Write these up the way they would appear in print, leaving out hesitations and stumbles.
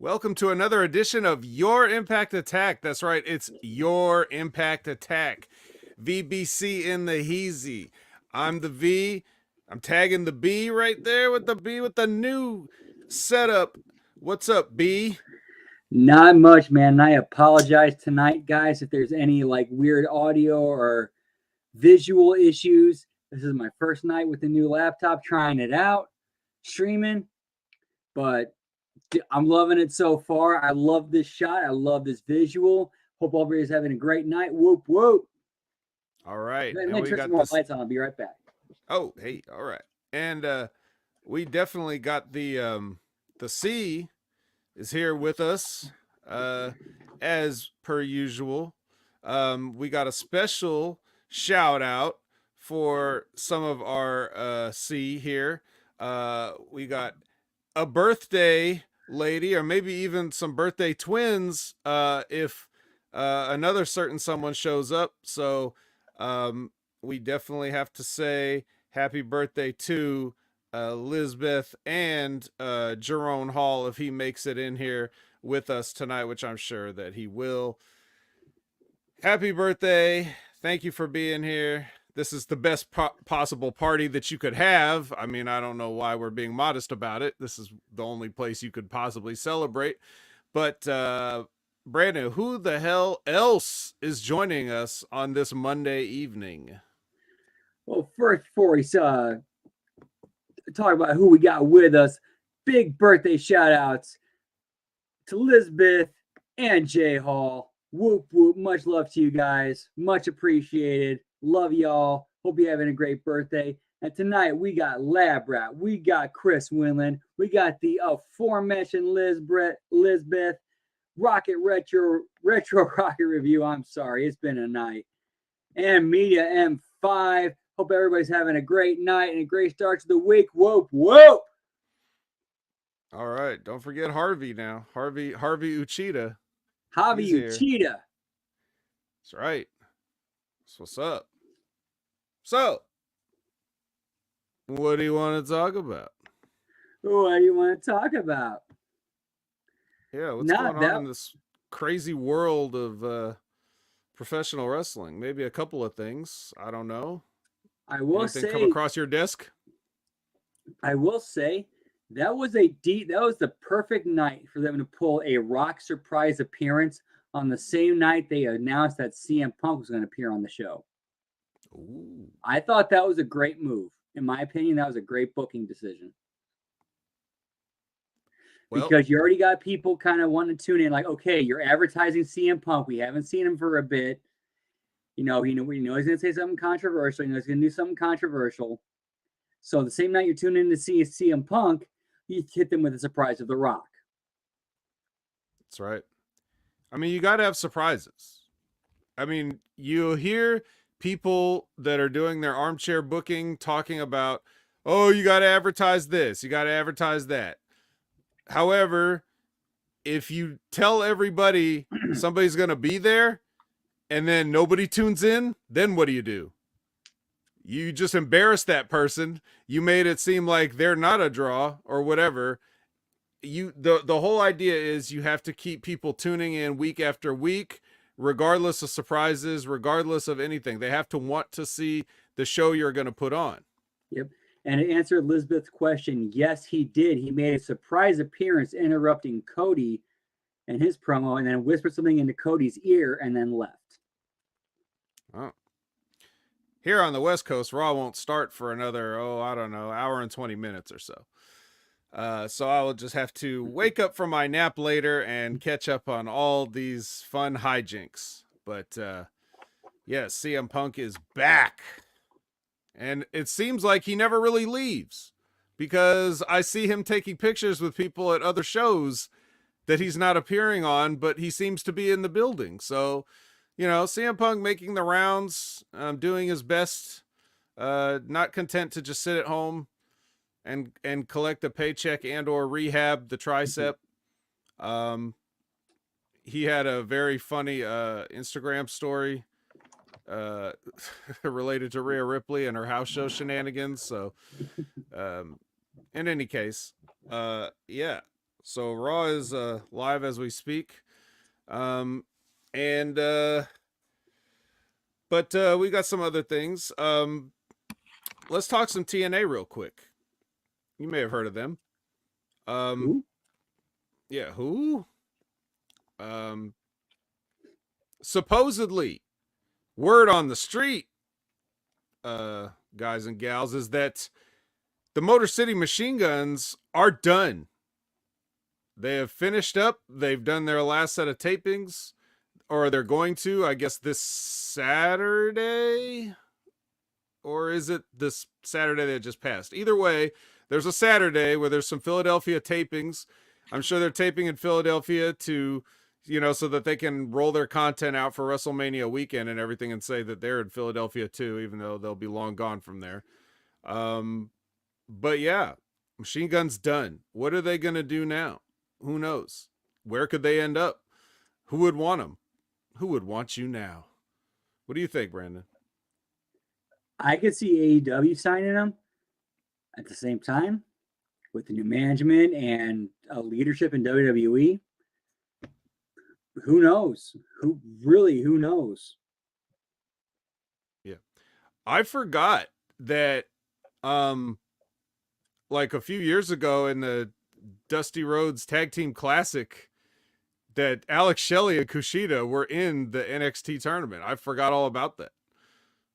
Welcome to another edition of Your Impact Attack. That's right, it's Your Impact Attack. VBC in the heezy. I'm the V. I'm tagging the B right there with the B with the new setup. What's up, B? Not much, man. And I apologize tonight, guys, if there's any weird audio or visual issues. This is my first night with the new laptop, trying it out, streaming, but I'm loving it so far. I love this shot. I love this visual. Hope everybody's having a great night. Whoop, whoop. All right. Let And me we turn got some more this. lights on. I'll be right back. Oh, hey, all right. And we definitely got the C is here with us as per usual. We got a special shout out for some of our C here. We got a birthday lady, or maybe even some birthday twins if another certain someone shows up. So we definitely have to say happy birthday to Lisbeth and Jerome Hall if he makes it in here with us tonight, which I'm sure that he will. Happy birthday. Thank you for being here. This is the best possible party that you could have. I mean, I don't know why we're being modest about it. This is the only place you could possibly celebrate. But Brandon, who the hell else is joining us on this Monday evening? Well, first, before we talk about who we got with us, big birthday shout outs to Lisbeth and Jay Hall. Whoop, whoop. Much love to you guys. Much appreciated. Love y'all. Hope you're having a great birthday. And tonight we got Lab Rat. We got Chris Winland. We got the aforementioned Lisbeth. Rocket Retro Rocket Review. I'm sorry. It's been a night. And Media M5. Hope everybody's having a great night and a great start to the week. Whoop, whoop. All right. Don't forget Harvey now. Harvey Uchida. Javi Uchida. That's right. That's what's up. So, what do you want to talk about? What do you want to talk about? Yeah, what's going on in this crazy world of professional wrestling? Maybe a couple of things. I don't know. I will say, come across your desk? I will say that was the perfect night for them to pull a Rock surprise appearance on the same night they announced that CM Punk was going to appear on the show. Ooh. I thought that was a great move. In my opinion, that was a great booking decision. Well, because you already got people kind of wanting to tune in, like, okay, you're advertising CM Punk. We haven't seen him for a bit. We know he's going to say something controversial. He's going to do something controversial. So the same night you're tuning in to see CM Punk, you hit them with a surprise of The Rock. That's right. I mean, you got to have surprises. I mean, you hear people that are doing their armchair booking talking about, oh, you got to advertise this, you got to advertise that. However, if you tell everybody somebody's going to be there and then nobody tunes in, then what do? You just embarrass that person. You made it seem like they're not a draw or whatever. The whole idea is you have to keep people tuning in week after week, regardless of surprises, regardless of anything. They have to want to see the show you're going to put on. Yep. And to answer Elizabeth's question, yes, he did. He made a surprise appearance interrupting Cody and his promo, and then whispered something into Cody's ear and then left. Oh. Here on the West Coast, Raw won't start for another, hour and 20 minutes or so. So I will just have to wake up from my nap later and catch up on all these fun hijinks. But yes, CM Punk is back. And it seems like he never really leaves, because I see him taking pictures with people at other shows that he's not appearing on, but he seems to be in the building. So, CM Punk making the rounds, doing his best, not content to just sit at home and collect a paycheck and or rehab the tricep. He had a very funny Instagram story related to Rhea Ripley and her house show shenanigans. So in any case, yeah. So Raw is live as we speak. And but we got some other things. Let's talk some TNA real quick. You may have heard of them. Um, Who? yeah, who? Um, Supposedly, word on the street, guys and gals, is that the Motor City Machine Guns are done. They have finished up. They've done their last set of tapings, or they're going to, I guess, this Saturday. Or is it this Saturday that just passed? Either way, there's a Saturday where there's some Philadelphia tapings. I'm sure they're taping in Philadelphia to, so that they can roll their content out for WrestleMania weekend and everything and say that they're in Philadelphia too, even though they'll be long gone from there. But yeah, Machine Gun's done. What are they going to do now? Who knows? Where could they end up? Who would want them? Who would want you now? What do you think, Brandon? I could see AEW signing him at the same time with the new management and leadership in WWE. Who knows? Who knows? Yeah. I forgot that like a few years ago in the Dusty Rhodes Tag Team Classic that Alex Shelley and Kushida were in the NXT tournament. I forgot all about that.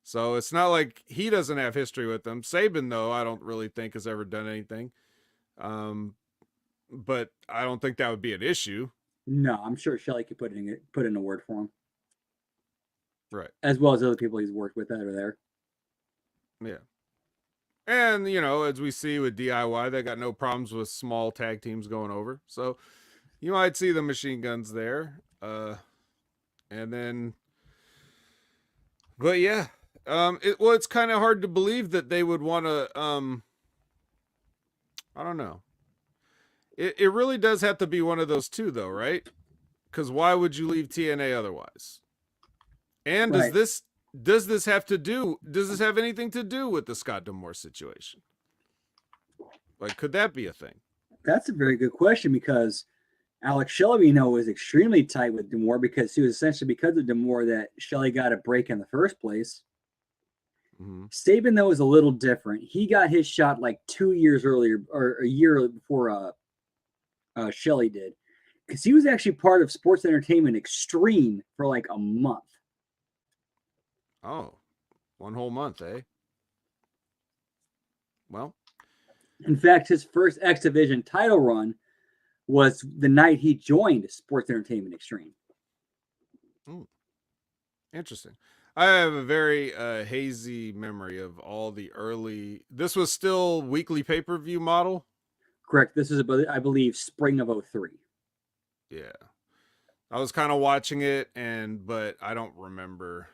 So it's not like he doesn't have history with them. Saban, though, I don't really think has ever done anything. But I don't think that would be an issue. No, I'm sure Shelley could put in a word for him. Right. As well as other people he's worked with that are there. Yeah. And, as we see with DIY, they got no problems with small tag teams going over. So you might see the Machine Guns there. And then, but yeah. It's kind of hard to believe that they would want to, I don't know. It really does have to be one of those two, though, right? Because why would you leave TNA otherwise? And Right. does this have anything to do with the Scott D'Amore situation? Like, could that be a thing? That's a very good question because Alex Shelley, we know, was extremely tight with D'Amore because he was essentially because of D'Amore that Shelley got a break in the first place. Mm-hmm. Saban, though, is a little different. He got his shot like 2 years earlier or a year before Shelley did because he was actually part of Sports Entertainment Extreme for like a month. Oh, 1 whole month, eh? Well, in fact, his first X Division title run was the night he joined Sports Entertainment Extreme. Interesting. I have a very hazy memory of all the early. This was still weekly pay-per-view model. Correct. This is, I believe, spring of 2003. Yeah, I was kind of watching it, but I don't remember.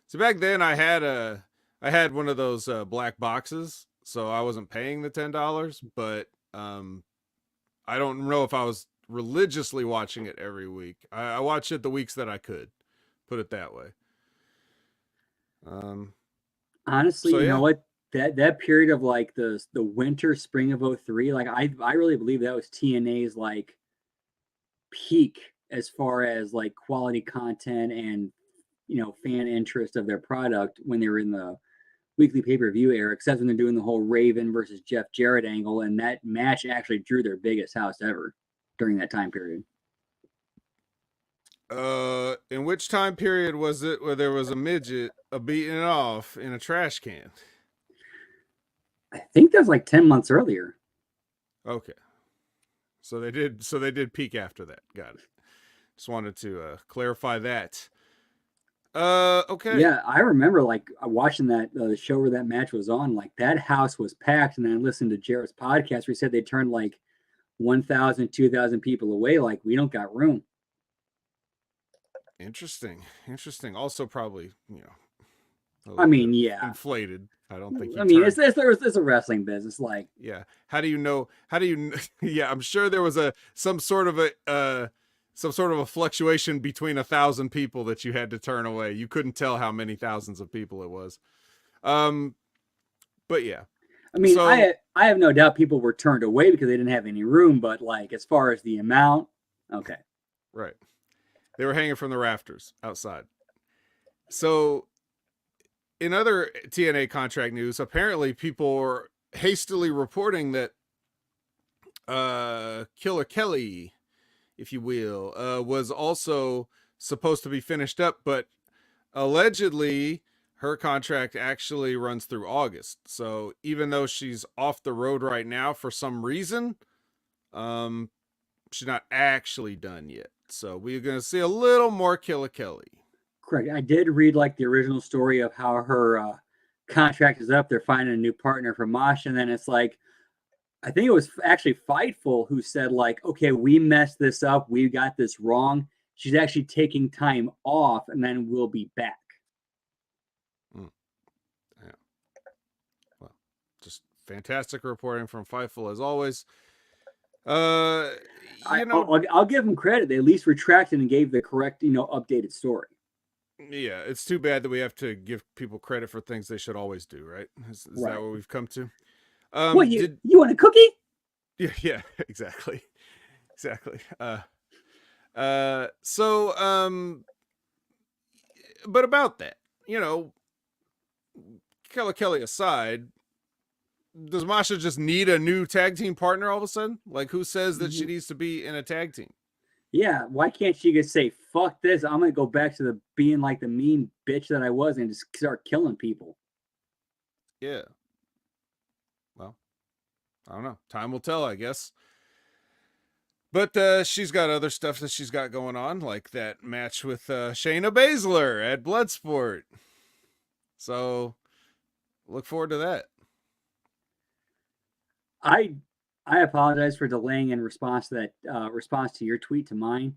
So back then, I had one of those black boxes, so I wasn't paying the $10. But I don't know if I was religiously watching it every week. I watched it the weeks that I could. Put it that way. Honestly, so, you yeah. know what? That period of like the winter, spring of 2003, like I really believe that was TNA's like peak as far as like quality content and fan interest of their product when they were in the weekly pay-per-view era, except when they're doing the whole Raven versus Jeff Jarrett angle, and that match actually drew their biggest house ever during that time period. In which time period was it where there was a midget beating it off in a trash can? I think that was like 10 months earlier. Okay. So they did peak after that. Got it. Just wanted to clarify that. Okay. Yeah, I remember like watching that the show where that match was on. Like that house was packed, and then I listened to Jarrett's podcast where he said they turned like 1,000, 2,000 people away. Like we don't got room. Interesting. Also, probably I mean, yeah, inflated. I don't think. I mean, it's a wrestling business. Like, yeah. How do you know? Yeah, I'm sure there was some sort of a fluctuation between 1,000 people that you had to turn away. You couldn't tell how many thousands of people it was. But yeah. I mean, So I have no doubt people were turned away because they didn't have any room, but like as far as the amount, okay. right, they were hanging from the rafters outside. So in other TNA contract news, apparently people were hastily reporting that Killer Kelly, if you will, was also supposed to be finished up, but allegedly her contract actually runs through August. So even though she's off the road right now for some reason, um, she's not actually done yet. So we're gonna see a little more Killer Kelly. Correct. I did read like the original story of how her contract is up. They're finding a new partner for Mosh, and then it's like I think it was actually Fightful who said like, okay, we messed this up. We got this wrong. She's actually taking time off, and then we'll be back. Mm, yeah. Well, just fantastic reporting from Fightful as always. I'll give them credit. They at least retracted and gave the correct, updated story. Yeah, it's too bad that we have to give people credit for things they should always do, right? Is Right. that what we've come to? What you want a cookie? Yeah, exactly. Exactly. But about that, Kelly Kelly aside, does Masha just need a new tag team partner all of a sudden? Like, who says that she needs to be in a tag team? Yeah, why can't she just say, fuck this, I'm gonna go back to being like the mean bitch that I was and just start killing people? Yeah. Well, I don't know. Time will tell, I guess. But she's got other stuff that she's got going on, like that match with Shayna Baszler at Bloodsport. So look forward to that. I apologize for delaying in response to that response to your tweet to mine.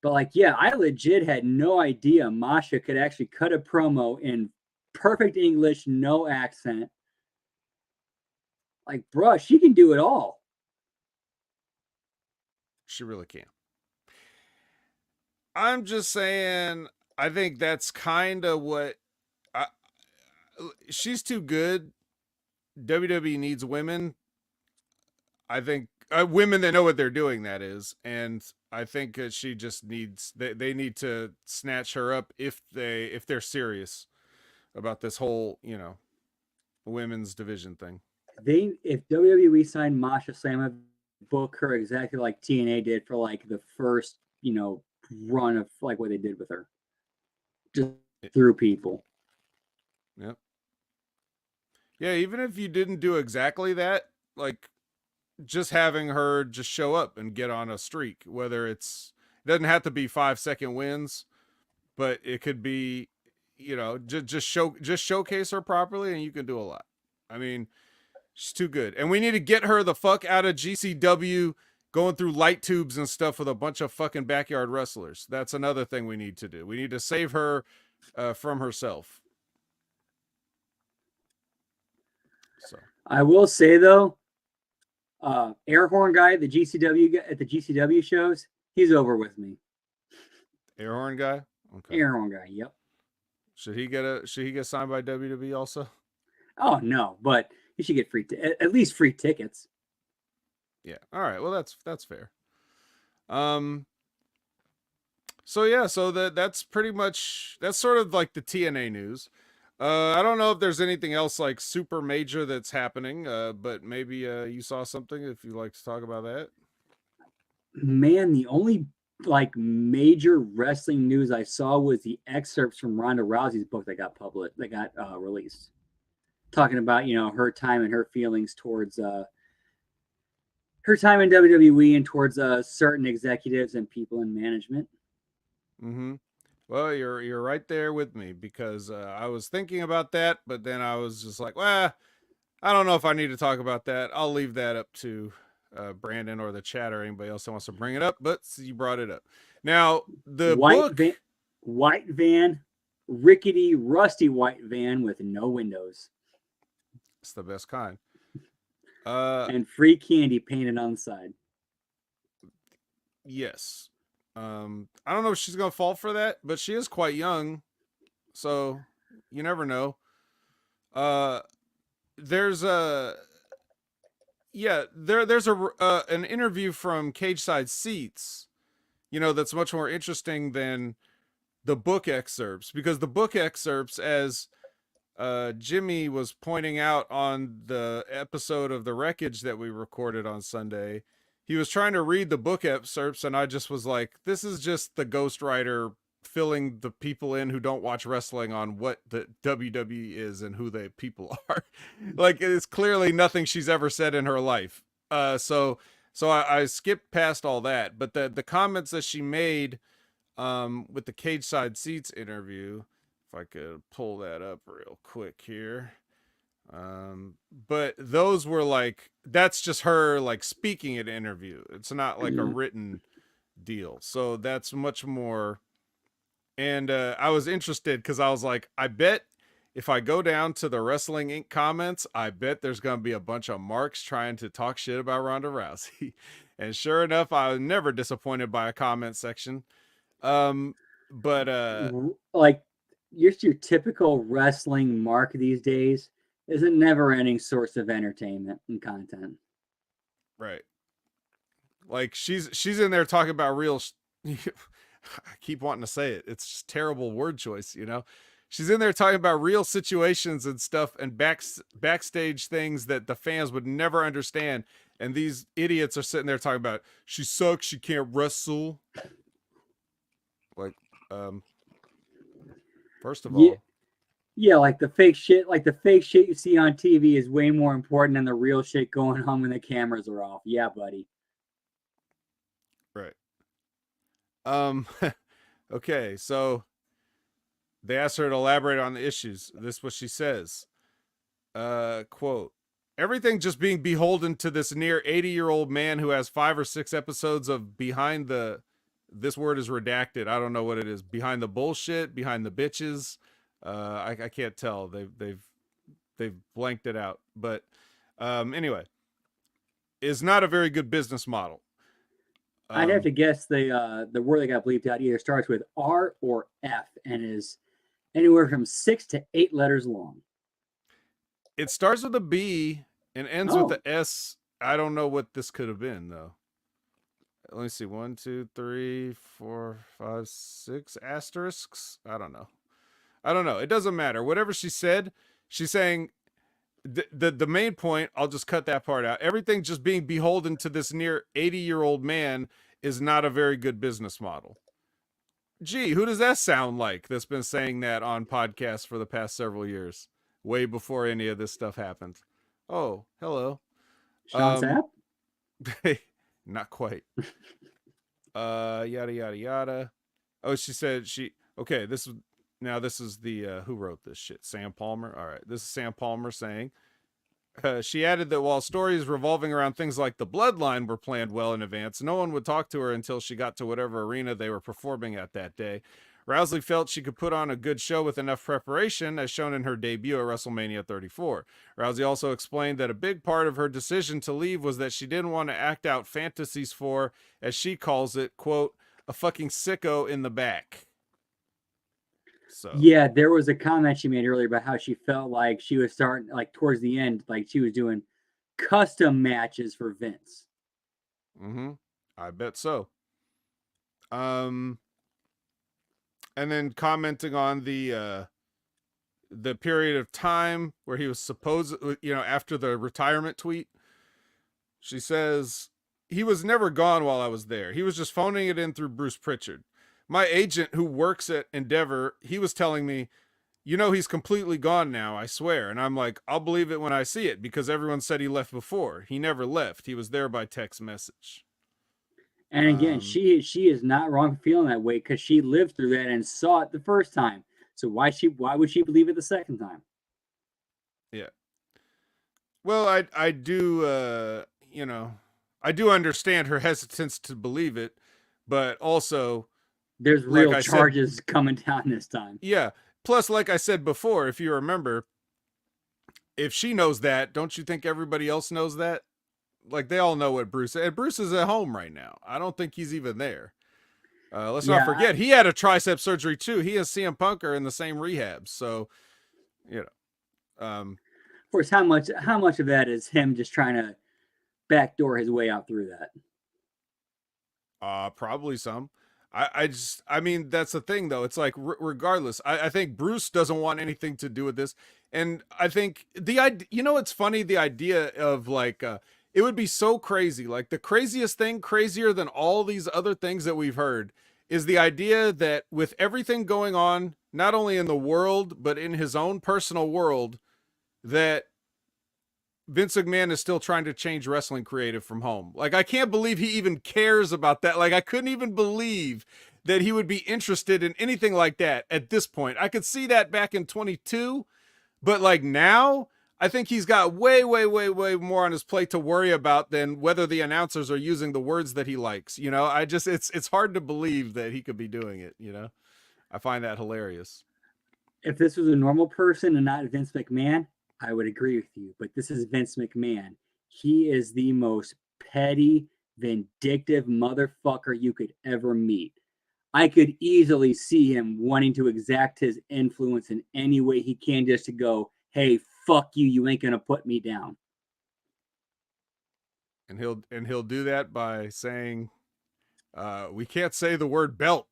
But like, yeah, I legit had no idea Masha could actually cut a promo in perfect English, no accent. Like, bruh, she can do it all. She really can. I'm just saying, I think that's kind of what she's too good. WWE needs women. I think women that know what they're doing, that is. And I think she just needs, they need to snatch her up if they're serious about this whole, women's division thing. If WWE signed Masha Slamovich, book her exactly like TNA did for like the first, run of like what they did with her. Just through people. Yep. Yeah, even if you didn't do exactly that, like just having her just show up and get on a streak, whether it doesn't have to be 5-second wins, but it could be, just showcase her properly and you can do a lot. I mean, she's too good. And we need to get her the fuck out of GCW going through light tubes and stuff with a bunch of fucking backyard wrestlers. That's another thing we need to do. We need to save her from herself. So I will say though, air horn guy at the GCW shows, he's over with me. Air horn guy? Okay. Air horn guy, yep. Should he get signed by WWE also? Oh no, but he should get at least free tickets. Yeah. All right. Well, that's fair. So that's pretty much, that's sort of like the TNA news. I don't know if there's anything else like super major that's happening, but maybe you saw something if you'd like to talk about that. Man, the only like major wrestling news I saw was the excerpts from Ronda Rousey's book that got released, talking about her time and her feelings towards her time in WWE and towards certain executives and people in management. Mm-hmm. Well, you're right there with me because I was thinking about that, but then I was just like, well, I don't know if I need to talk about that. I'll leave that up to Brandon or the chat or anybody else that wants to bring it up. But you brought it up. Now the white van, rickety, rusty white van with no windows. It's the best kind. And free candy painted on the side. Yes. I don't know if she's gonna fall for that, but she is quite young, so you never know. There's Yeah, there's an interview from Cage Side Seats, that's much more interesting than the book excerpts, because the book excerpts, as Jimmy was pointing out on the episode of The Wreckage that we recorded on Sunday, he was trying to read the book excerpts, and I just was like, this is just the ghostwriter filling the people in who don't watch wrestling on what the WWE is and who the people are. Like, it's clearly nothing she's ever said in her life. So I skipped past all that, but the comments that she made with the Cage Side Seats interview, if I could pull that up real quick here. But those were like, that's just her like speaking at an interview. It's not like a written deal. So that's much more. And I was interested because I was like, I bet if I go down to the Wrestling Inc. comments, I bet there's going to be a bunch of marks trying to talk shit about Ronda Rousey. And sure enough, I was never disappointed by a comment section. But like just your typical wrestling mark these days is a never-ending source of entertainment and content. right. Like she's in there talking about real I keep wanting to say it. It's just terrible word choice, She's in there talking about real situations and stuff and backstage things that the fans would never understand. And these idiots are sitting there talking about she sucks, she can't wrestle. Like, first of all, yeah, like the fake shit you see on TV is way more important than the real shit going on when the cameras are off. Yeah, buddy. Right. Okay, so they asked her to elaborate on the issues. This is what she says. Quote, everything just being beholden to this near 80-year-old man who has 5 or 6 episodes of behind the, this word is redacted, I don't know what it is, behind the bullshit, behind the bitches. I can't tell. They've blanked it out. But anyway, is not a very good business model. I'd have to guess the word that got bleeped out either starts with R or F and is anywhere from 6 to 8 letters long. It starts with a B and ends with the S. I don't know what this could have been though. Let me see. 1, 2, 3, 4, 5, 6 asterisks. I don't know. It doesn't matter. Whatever she said, she's saying the main point, I'll just cut that part out. Everything just being beholden to this near 80-year-old man is not a very good business model. Gee, who does that sound like that's been saying that on podcasts for the past several years, way before any of this stuff happened? Oh, hello. Sean Sapp? Not quite. Yada, yada, yada. Oh, she said okay, this is the, who wrote this shit? Sam Palmer? All right, this is Sam Palmer saying, she added that while stories revolving around things like the bloodline were planned well in advance, no one would talk to her until she got to whatever arena they were performing at that day. Rousey felt she could put on a good show with enough preparation, as shown in her debut at WrestleMania 34. Rousey also explained that a big part of her decision to leave was that she didn't want to act out fantasies for, as she calls it, quote, a fucking sicko in the back. So yeah, there was a comment she made earlier about how she felt like she was starting, like towards the end, like she was doing custom matches for Vince. I bet so. And then commenting on the period of time where he was supposed, after the retirement tweet, she says, he was never gone while I was there. He was just phoning it in through Bruce Pritchard. My agent who works at Endeavor, he was telling me, he's completely gone now, I swear. And I'm like, I'll believe it when I see it, because everyone said he left before. He never left. He was there by text message. And again, she is not wrong feeling that way, because she lived through that and saw it the first time. So why would she believe it the second time? Yeah. Well, I do I do understand her hesitance to believe it, but also there's real charges coming down this time. Yeah. Plus, like I said before, if you remember, if she knows that, don't you think everybody else knows that? Like, they all know what Bruce is. Bruce is at home right now. I don't think he's even there. Let's not forget, he had a tricep surgery too. He and CM Punk are in the same rehab. So, of course, how much of that is him just trying to backdoor his way out through that. Probably some. I mean, that's the thing though. It's like, regardless, I think Bruce doesn't want anything to do with this. And I think the idea, it's funny, the idea of like, it would be so crazy. Like the craziest thing, crazier than all these other things that we've heard, is the idea that with everything going on, not only in the world, but in his own personal world, that Vince McMahon is still trying to change wrestling creative from home. Like, I can't believe he even cares about that. Like, I couldn't even believe that he would be interested in anything like that at this point. I could see that back in 22, but like now, I think he's got way, way, way, way more on his plate to worry about than whether the announcers are using the words that he likes. It's hard to believe that he could be doing it. I find that hilarious. If this was a normal person and not Vince McMahon, I would agree with you. But this is Vince McMahon. He is the most petty, vindictive motherfucker you could ever meet. I could easily see him wanting to exact his influence in any way he can just to go, hey, fuck you, you ain't gonna put me down. And he'll do that by saying, we can't say the word belt.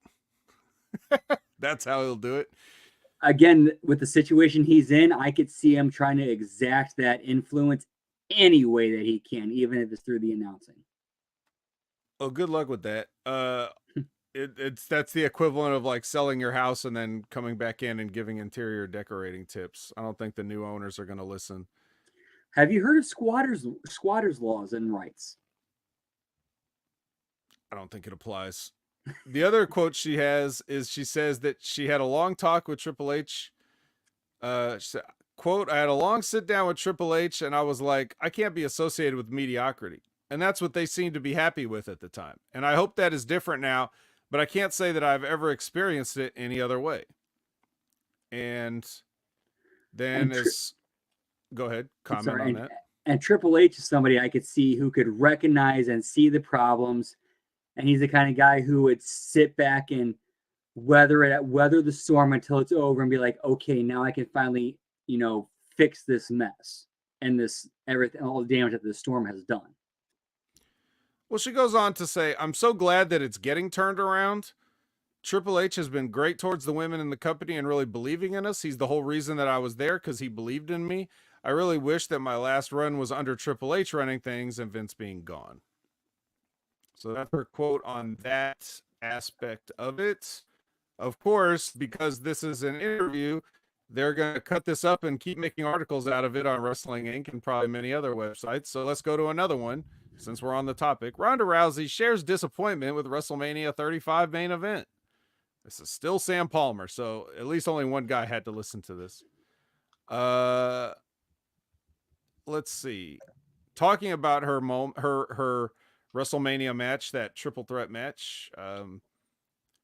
That's how he'll do it. Again, with the situation he's in, I could see him trying to exact that influence any way that he can, even if it's through the announcing. Well, good luck with that. That's the equivalent of like selling your house and then coming back in and giving interior decorating tips. I don't think the new owners are going to listen. Have you heard of squatters laws and rights? I don't think it applies. The other quote she has is, she says that she had a long talk with Triple H. She said, quote, I had a long sit down with Triple H and I was like, I can't be associated with mediocrity. And that's what they seemed to be happy with at the time. And I hope that is different now, but I can't say that I've ever experienced it any other way. And then go ahead, comment on that. And Triple H is somebody I could see who could recognize and see the problems. And he's the kind of guy who would sit back and weather the storm until it's over and be like, okay, now I can finally, fix this mess and all the damage that the storm has done. Well, she goes on to say, I'm so glad that it's getting turned around. Triple H has been great towards the women in the company and really believing in us. He's the whole reason that I was there, because he believed in me. I really wish that my last run was under Triple H running things and Vince being gone. So that's her quote on that aspect of it. Of course, because this is an interview, they're going to cut this up and keep making articles out of it on Wrestling Inc. and probably many other websites. So let's go to another one, since we're on the topic. Ronda Rousey shares disappointment with WrestleMania 35 main event. This is still Sam Palmer, so at least only one guy had to listen to this. Let's see. Talking about her WrestleMania match, that triple threat match,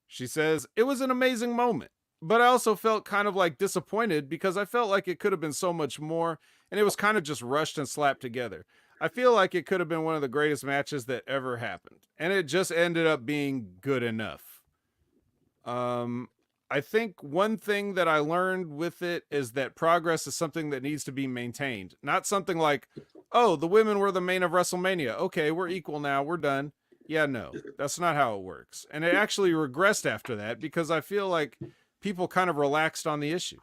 she says, it was an amazing moment, but I also felt kind of like disappointed because I felt like it could have been so much more, and it was kind of just rushed and slapped together. I feel like it could have been one of the greatest matches that ever happened, and it just ended up being good enough. I think one thing that I learned with it is that progress is something that needs to be maintained, not something like, oh, the women were the main of WrestleMania. Okay, we're equal now. We're done. Yeah, no, that's not how it works. And it actually regressed after that because I feel like people kind of relaxed on the issue.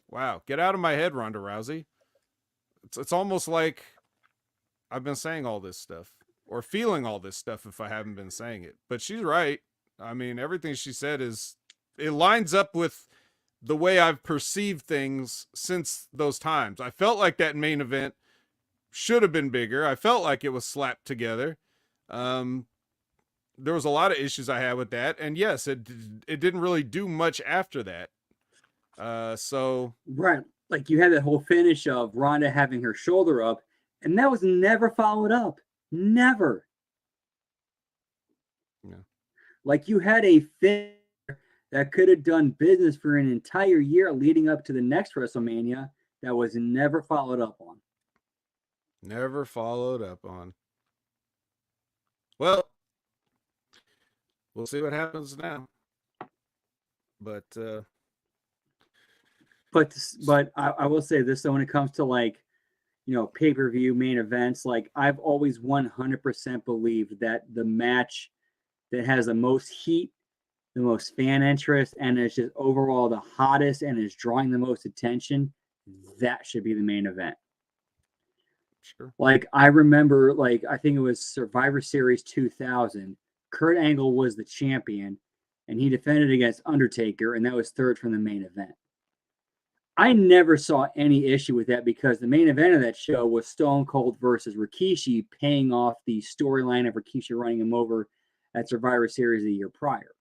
Wow, get out of my head, Ronda Rousey. It's almost like I've been saying all this stuff, or feeling all this stuff if I haven't been saying it. But she's right. I mean, everything she said it lines up with the way I've perceived things since those times. I felt like that main event should have been bigger. I felt like it was slapped together. There was a lot of issues I had with that, and yes, it didn't really do much after that. So right, like you had that whole finish of Ronda having her shoulder up, and that was never followed up. Never. Yeah. Like you had a finish that could have done business for an entire year leading up to the next WrestleMania that was never followed up on. Never followed up on. Well, we'll see what happens now. But I will say this though, when it comes to like, pay-per-view main events, like I've always 100% believed that the match that has the most heat, the most fan interest, and is just overall the hottest and is drawing the most attention, that should be the main event. Sure. Like I remember, like I think it was Survivor Series 2000. Kurt Angle was the champion, and he defended against Undertaker, and that was third from the main event. I never saw any issue with that because the main event of that show was Stone Cold versus Rikishi, paying off the storyline of Rikishi running him over at Survivor Series the year prior.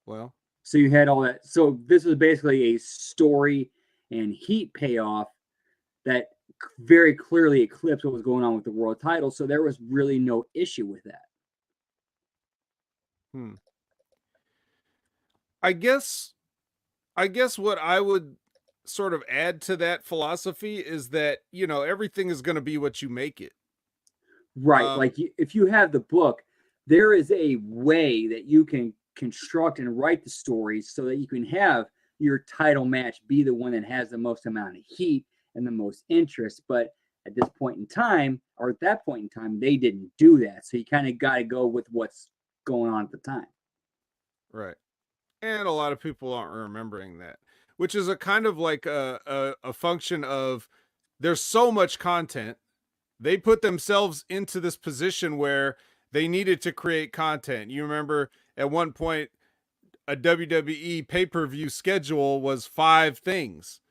Well, so you had all that. So this was basically a story and heat payoff that very clearly eclipsed what was going on with the world title. So there was really no issue with that. I guess what I would sort of add to that philosophy is that, everything is going to be what you make it. Right. Like if you have the book, there is a way that you can construct and write the stories so that you can have your title match be the one that has the most amount of heat and the most interest. But at this point in time, or at that point in time, they didn't do that. So you kind of got to go with what's going on at the time. Right. And a lot of people aren't remembering that, which is a kind of like a function of there's so much content. They put themselves into this position where they needed to create content. You remember at one point, a WWE pay-per-view schedule was 5 things.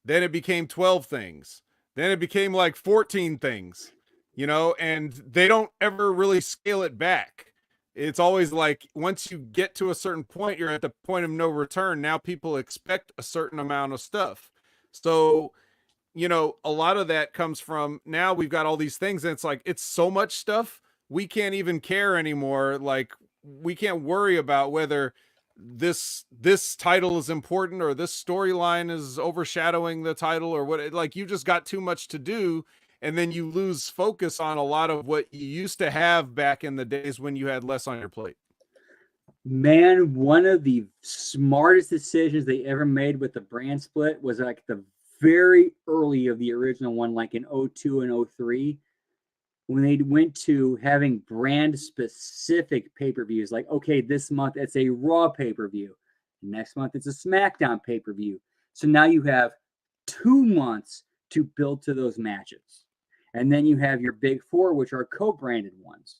Then it became 12 things. Then it became like 14 things, and they don't ever really scale it back. It's always like once you get to a certain point, you're at the point of no return. Now people expect a certain amount of stuff. So, a lot of that comes from now we've got all these things and it's like it's so much stuff we can't even care anymore. Like we can't worry about whether this title is important or this storyline is overshadowing the title or what. Like you just got too much to do, and then you lose focus on a lot of what you used to have back in the days when you had less on your plate. Man, one of the smartest decisions they ever made with the brand split was like the very early of the original one, like in 02 and 03, when they went to having brand specific pay-per-views. Like, okay, this month it's a Raw pay-per-view. Next month it's a SmackDown pay-per-view. So now you have 2 months to build to those matches. And then you have your big 4, which are co-branded ones.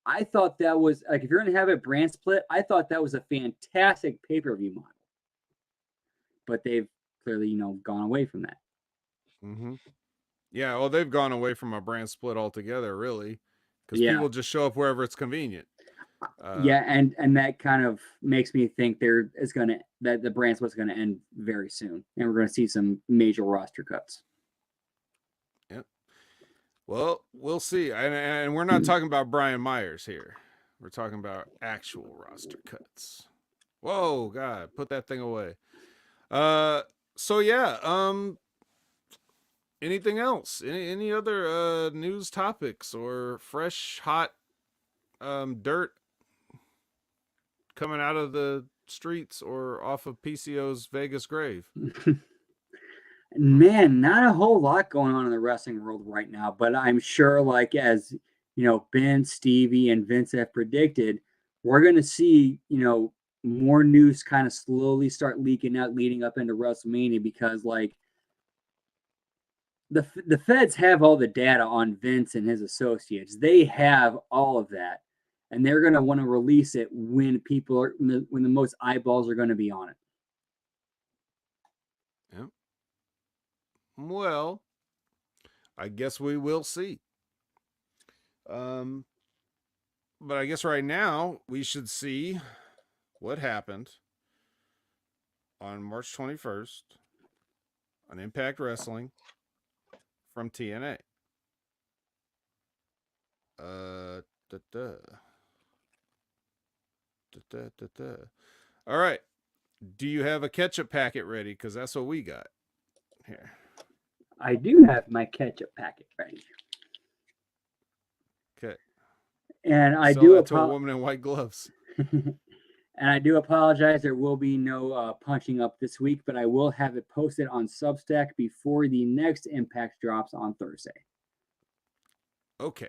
I thought that was, like, if you're going to have a brand split, I thought that was a fantastic pay-per-view model. But they've clearly, gone away from that. Mm-hmm. Yeah, well, they've gone away from a brand split altogether, really, because people just show up wherever it's convenient. And that kind of makes me think that the brand split's going to end very soon, and we're going to see some major roster cuts. Yep. Well, we'll see, and we're not talking about Brian Myers here. We're talking about actual roster cuts. Whoa, God, put that thing away. So yeah, anything else? Any other news topics or fresh hot dirt coming out of the streets or off of PCO's Vegas grave? Man, not a whole lot going on in the wrestling world right now, but I'm sure, like, as Ben, Stevie, and Vince have predicted, we're going to see more news kind of slowly start leaking out leading up into WrestleMania, because like the feds have all the data on Vince and his associates. They have all of that, and they're going to want to release it when when the most eyeballs are going to be on it. Yeah. Well, I guess we will see. But I guess right now we should see what happened on March 21st on Impact Wrestling from TNA. All right. Do you have a ketchup packet ready? Because that's what we got here. I do have my ketchup packet ready. Okay. And I Sell do that to a woman in white gloves. And I do apologize. There will be no punching up this week, but I will have it posted on Substack before the next Impact drops on Thursday. Okay.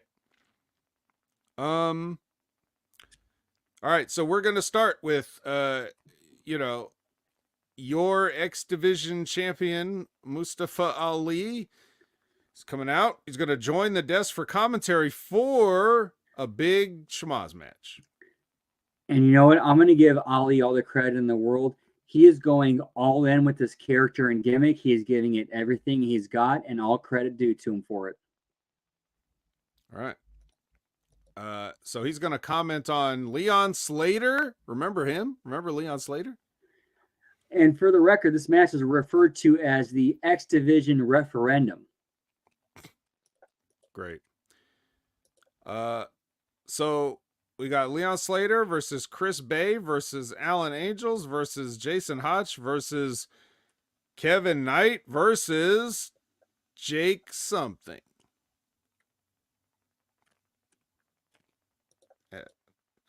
All right, so we're gonna start with your X Division champion Mustafa Ali. He's coming out. He's gonna join the desk for commentary for a big schmoz match. And you know what? I'm going to give Ali all the credit in the world. He is going all in with this character and gimmick. He is giving it everything he's got, and all credit due to him for it. All right. So he's going to comment on Leon Slater. Remember him? Remember Leon Slater? And for the record, this match is referred to as the X Division Referendum. Great. So we got Leon Slater versus Chris Bay versus Alan Angels versus Jason Hotch versus Kevin Knight versus Jake something.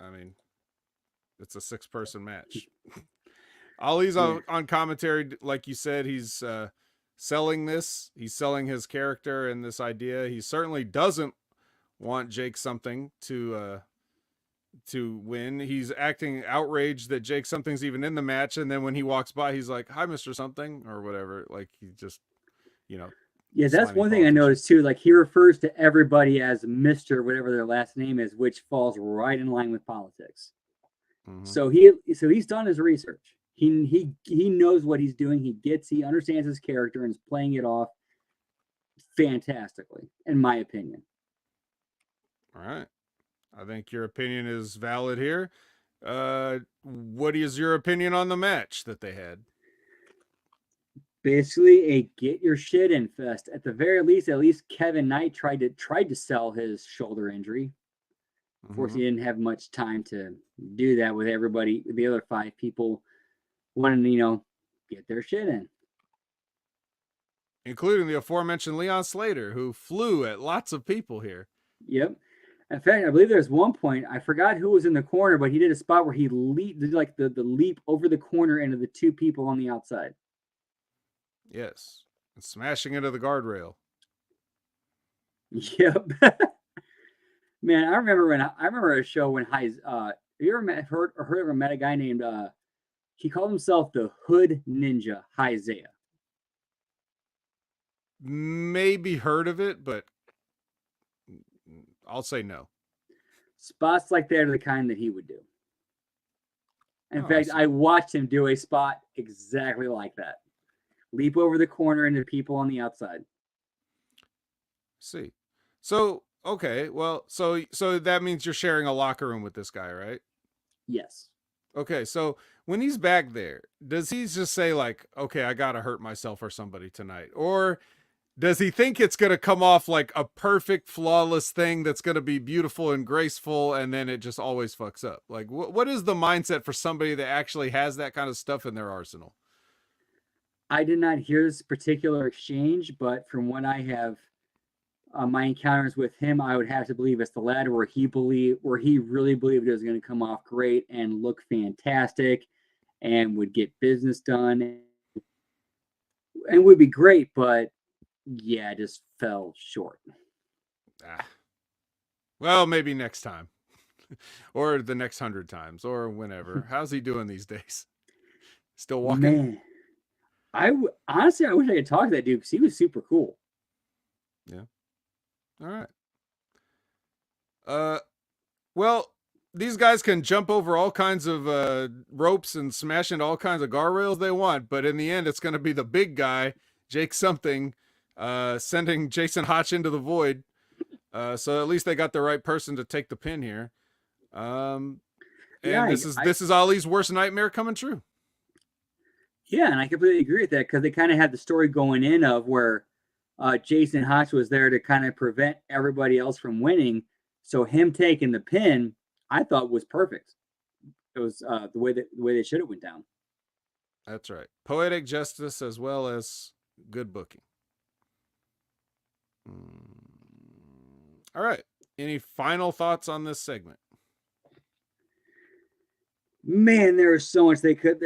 I mean, it's a 6-person match. Ali's on commentary, like you said. He's selling this. He's selling his character and this idea. He certainly doesn't want Jake something to win. He's acting outraged that Jake something's even in the match, and then when he walks by, he's like, "Hi, Mr. Something," or whatever. Like, he just, Yeah, that's one thing I noticed too. Like, he refers to everybody as Mr. whatever their last name is, which falls right in line with politics. Mm-hmm. So he's done his research. He knows what he's doing. He understands his character and is playing it off fantastically, in my opinion. All right. I think your opinion is valid here. What is your opinion on the match that they had? Basically, a get your shit in fest. At the very least, Kevin Knight tried to sell his shoulder injury. Of course, he didn't have much time to do that with everybody. The other 5 people wanting to, get their shit in. Including the aforementioned Leon Slater, who flew at lots of people here. Yep. In fact, I believe there's one point, I forgot who was in the corner, but he did a spot where he did like the leap over the corner into the 2 people on the outside. Yes. And smashing into the guardrail. Yep. Man, I remember a show when have you ever heard or met a guy named he called himself the Hood Ninja, Isaiah? Maybe heard of it, but I'll say no. Spots like that are the kind that he would do. In fact, I watched him do a spot exactly like that. Leap over the corner into people on the outside. See. So, okay, well, so that means you're sharing a locker room with this guy, right? Yes. Okay, so when he's back there, does he just say like, okay, I gotta hurt myself or somebody tonight? Or does he think it's going to come off like a perfect, flawless thing that's going to be beautiful and graceful, and then it just always fucks up? Like, what is the mindset for somebody that actually has that kind of stuff in their arsenal? I did not hear this particular exchange, but from what I have, my encounters with him, I would have to believe it's the latter, where he really believed it was going to come off great and look fantastic, and would get business done, and would be great, but yeah, just fell short. Well, maybe next time. Or the next 100 times, or whenever. How's he doing these days? Still walking? Man, honestly, I wish I could talk to that dude because he was super cool. Yeah. All right. Well, these guys can jump over all kinds of ropes and smash into all kinds of guardrails they want, but in the end, it's going to be the big guy, Jake something, sending Jason Hotch into the void. So at least they got the right person to take the pin here. And this is Ali's worst nightmare coming true. Yeah, and I completely agree with that because they kind of had the story going in of where Jason Hotch was there to kind of prevent everybody else from winning. So him taking the pin, I thought was perfect. It was the way they should have went down. That's right. Poetic justice as well as good booking. All right. Any final thoughts on this segment? Man, there was so much they could.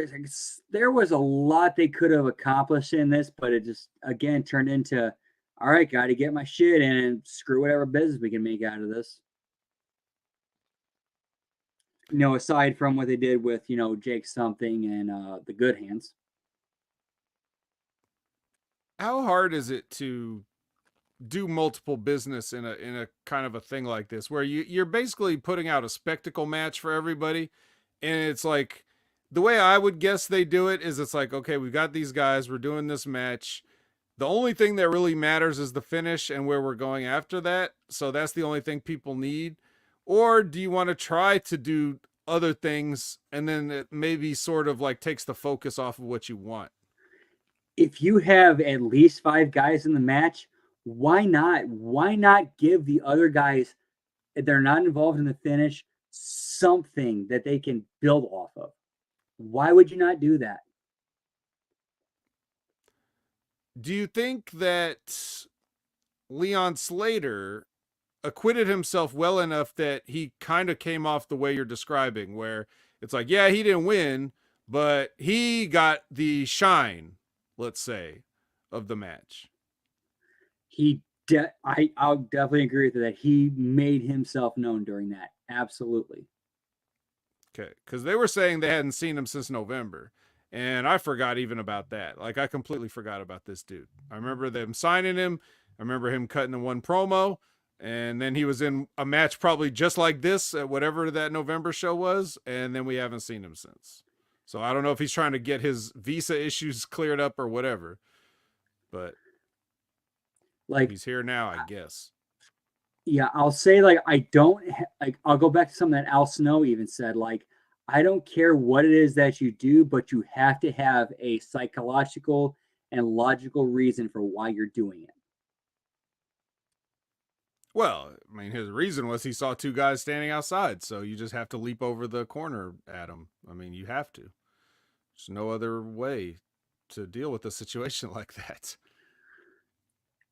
There was a lot they could have accomplished in this, but it just again turned into, all right, got to get my shit in and screw whatever business we can make out of this. Aside from what they did with Jake something and the Good Hands. How hard is it to do multiple business in a kind of a thing like this, where you're basically putting out a spectacle match for everybody, and it's like the way I would guess they do it is it's like, okay, we've got these guys, we're doing this match. The only thing that really matters is the finish and where we're going after that. So that's the only thing people need. Or do you want to try to do other things and then it maybe sort of like takes the focus off of what you want? If you have at least 5 guys in the match, why not? Why not give the other guys, if they're not involved in the finish, something that they can build off of? Why would you not do that? Do you think that Leon Slater acquitted himself well enough that he kind of came off the way you're describing, where it's like, yeah, he didn't win, but he got the shine, let's say, of the match? I'll definitely agree with that. He made himself known during that. Absolutely. Okay, because they were saying they hadn't seen him since November, and I forgot even about that. Like, I completely forgot about this dude. I remember them signing him. I remember him cutting the one promo, and then he was in a match probably just like this at whatever that November show was, and then we haven't seen him since. So I don't know if he's trying to get his visa issues cleared up or whatever, but Like, he's here now, I guess. yeah, I'll say, like, I don't like, I'll go back to something that Al Snow even said, like, I don't care what it is that you do, but you have to have a psychological and logical reason for why you're doing it. Well, I mean, his reason was he saw two guys standing outside, so you just have to leap over the corner at him. I mean, you have to. There's no other way to deal with a situation like that.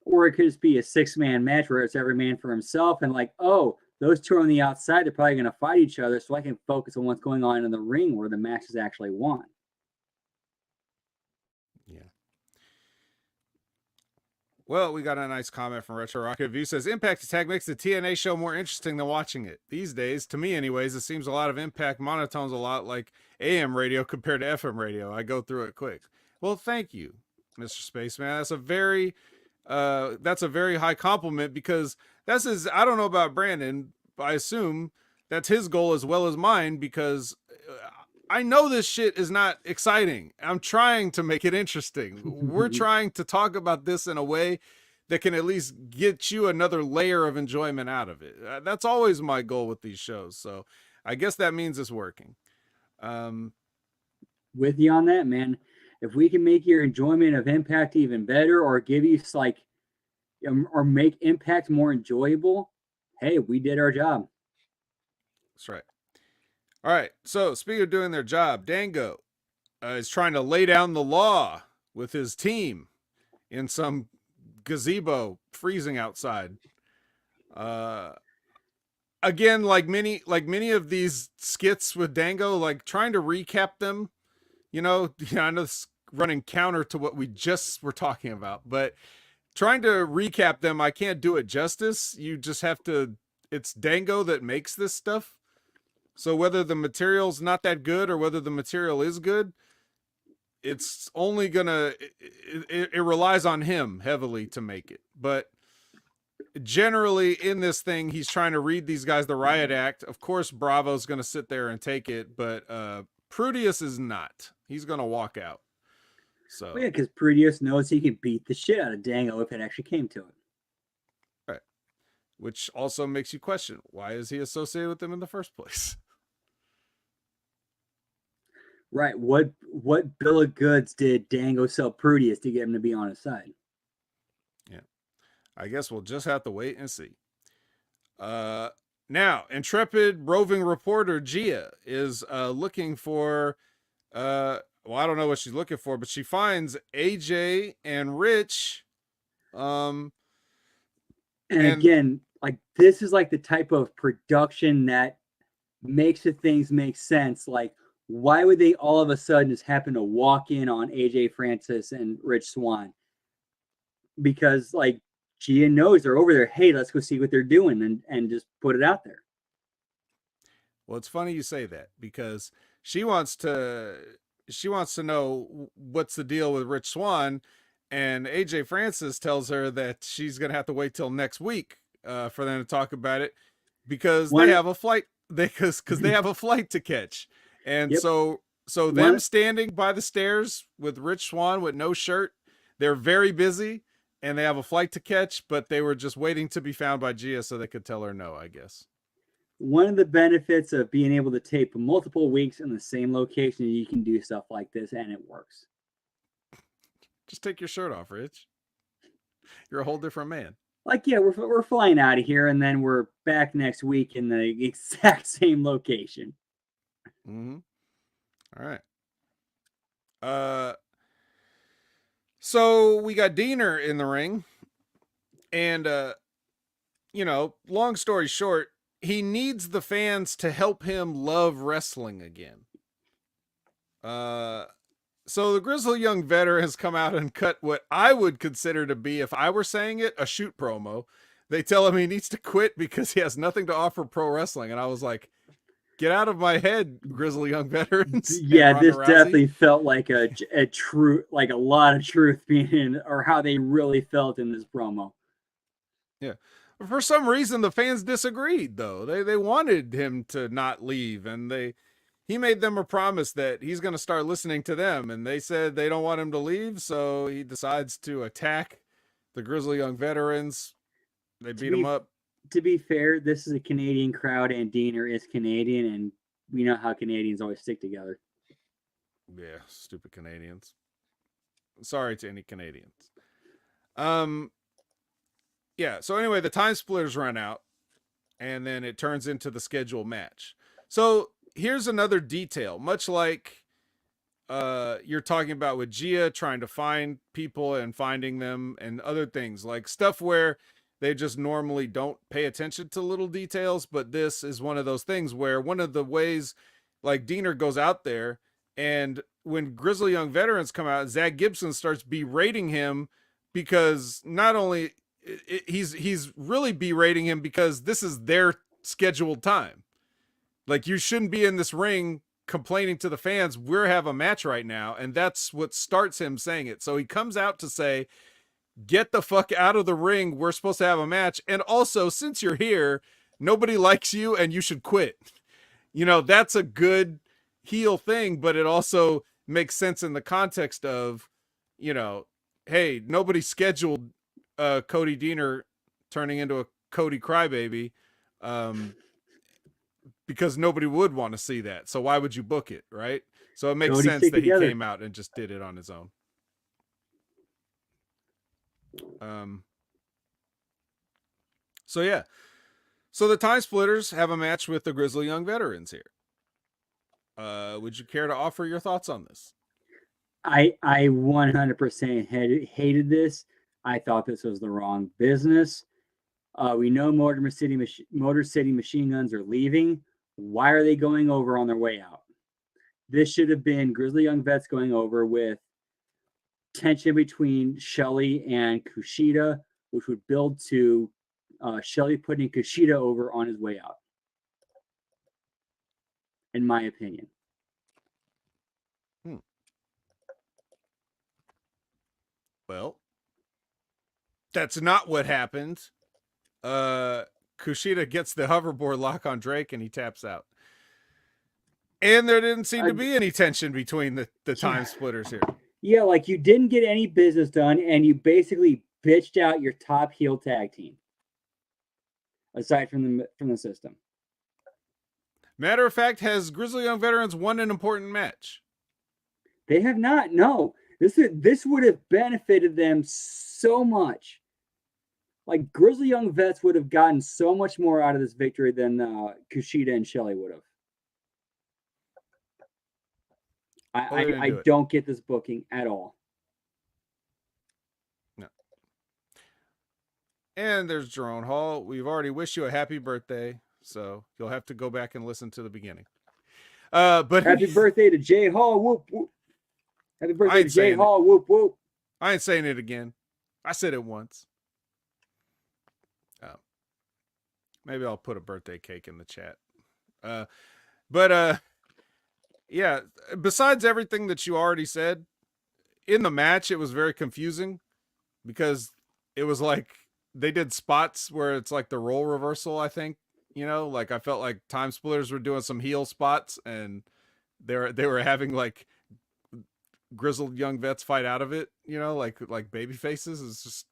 Or it could just be a 6-man match where it's every man for himself, and like, oh, those two are on the outside, they're probably going to fight each other, so I can focus on what's going on in the ring where the match is actually won. Yeah. Well, we got a nice comment from Retro Rocket View. Says Impact Attack makes the TNA show more interesting than watching it. These days, to me anyways, it seems a lot of Impact monotones a lot like AM radio compared to FM radio. I go through it quick. Well, thank you, Mr. Spaceman. That's a very high compliment, because that's his, I don't know about Brandon, but I assume that's his goal as well as mine, because I know this shit is not exciting. I'm trying to make it interesting. We're trying to talk about this in a way that can at least get you another layer of enjoyment out of it. That's always my goal with these shows. So I guess that means it's working. With you on that, man. If we can make your enjoyment of Impact even better, or give you like, or make Impact more enjoyable, hey, we did our job. That's right. All right. So speaking of doing their job, Dango is trying to lay down the law with his team in some gazebo freezing outside. Again, like many of these skits with Dango, like trying to recap them, I know it's running counter to what we just were talking about, but trying to recap them, I can't do it justice. You just have to, it's Dango that makes this stuff. So whether the material's not that good or whether the material is good, it's only gonna, it relies on him heavily to make it. But generally in this thing, he's trying to read these guys the riot act. Of course, Bravo's gonna sit there and take it, but Prudius is not. He's gonna walk out. So yeah, because Prudius knows he can beat the shit out of Dango if it actually came to it. right, which also makes you question, why is he associated with them in the first place? Right. What bill of goods did Dango sell Prudius to get him to be on his side? Yeah, I guess we'll just have to wait and see. Now, intrepid roving reporter Gia is looking for, well, I don't know what she's looking for, but she finds AJ and Rich. And again, like, this is like the type of production that makes the things make sense. Like, why would they all of a sudden just happen to walk in on AJ Francis and Rich Swann? Because like Gia knows they're over there. Hey, let's go see what they're doing and just put it out there. Well, it's funny you say that because she wants to know what's the deal with Rich Swann, and AJ Francis tells her that she's gonna have to wait till next week for them to talk about it because they have a flight because they have a flight to catch, and Yep. so them standing by the stairs with Rich Swann with no shirt, they're very busy and they have a flight to catch, but they were just waiting to be found by Gia so they could tell her no, I guess. One of the benefits of being able to tape multiple weeks in the same location, you can do stuff like this and it works. Just take your shirt off, Rich. You're a whole different man. Like, yeah, we're flying out of here and then we're back next week in the exact same location. Mm-hmm. All right. So we got Diener in the ring, and you know, long story short, he needs the fans to help him love wrestling again. So the Grizzly Young Veteran has come out and cut what I would consider to be, if I were saying it, a shoot promo. They tell him he needs to quit because he has nothing to offer pro wrestling, and I was like, get out of my head, Grizzly Young Veterans. Yeah, this definitely felt like a true, like a lot of truth being in, or how they really felt in this promo. Yeah. For some reason, the fans disagreed, though. They wanted him to not leave, and he made them a promise that he's going to start listening to them, and they said they don't want him to leave, so he decides to attack the Grizzly Young Veterans. They beat him up. To be fair, this is a Canadian crowd, and Diener is Canadian, and we know how Canadians always stick together. Yeah, stupid Canadians. Sorry to any Canadians. Yeah, so anyway, the time splitters run out, and then it turns into the scheduled match. So here's another detail, much like you're talking about with Gia trying to find people and finding them and other things, like stuff where they just normally don't pay attention to little details, but this is one of those things where one of the ways, like Diener goes out there, and when Grizzly Young Veterans come out, Zach Gibson starts berating him because not only he's really berating him because this is their scheduled time. Like, you shouldn't be in this ring complaining to the fans, we're have a match right now, and that's what starts him saying it. So he comes out to say, get the fuck out of the ring, we're supposed to have a match, and also, since you're here, nobody likes you and you should quit. You know, that's a good heel thing, but it also makes sense in the context of, you know, hey, nobody scheduled Cody Diener turning into a Cody crybaby, because nobody would want to see that. So why would you book it, right? So it makes sense that he came out and just did it on his own. So yeah. So the Time Splitters have a match with the Grizzly Young Veterans here. Would you care to offer your thoughts on this? I 100% hated this. I thought this was the wrong business. We know Motor City Machine Guns are leaving. Why are they going over on their way out? This should have been Grizzly Young Vets going over with tension between Shelley and Kushida, which would build to Shelley putting Kushida over on his way out, in my opinion. Well, that's not what happened. Kushida gets the hoverboard lock on Drake and he taps out. And there didn't seem to be any tension between the Time Splitters here. Yeah, like you didn't get any business done and you basically bitched out your top heel tag team. Aside from the system. Matter of fact, has Grizzly Young Veterans won an important match? They have not. No. This would have benefited them so much. Like, Grizzly Young Vets would have gotten so much more out of this victory than Kushida and Shelley would have. I don't get this booking at all. No. And there's Jerome Hall. We've already wished you a happy birthday, so you'll have to go back and listen to the beginning. But Happy birthday to Jay Hall. Whoop, whoop. Happy birthday to Jay Hall. Whoop, whoop. I ain't saying it again. I said it once. Maybe I'll put a birthday cake in the chat. But yeah, besides everything that you already said, in the match, it was very confusing because it was like they did spots where it's like the role reversal, I think. Like I felt like Time Splitters were doing some heel spots and they were having like grizzled young vets fight out of it, like baby faces. It's just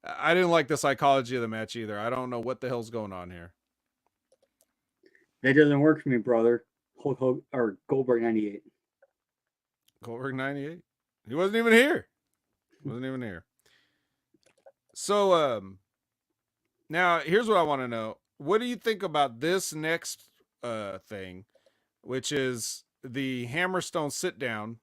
I didn't like the psychology of the match either. I don't know what the hell's going on here. That doesn't work for me, brother. Hulk Hogan or Goldberg 98. Goldberg 98? He wasn't even here. So now here's what I want to know. What do you think about this next thing, which is the Hammerstone sit down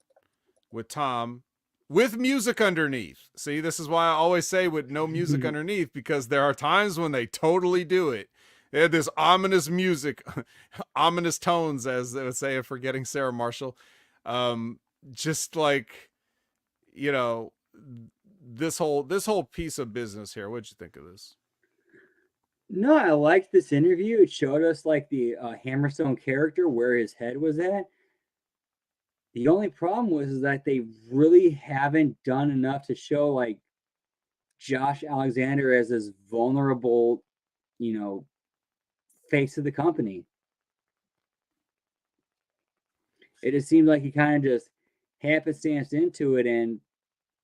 with Tom with music underneath? See, this is why I always say with no music underneath, because there are times when they totally do it. They had this ominous music, ominous tones, as they would say, forgetting Sarah Marshall. Just like, this whole piece of business here. What'd you think of this? No, I liked this interview. It showed us like the Hammerstone character, where his head was at. The only problem was that they really haven't done enough to show like Josh Alexander as this vulnerable, face of the company. It just seemed like he kind of just happenstanced into it and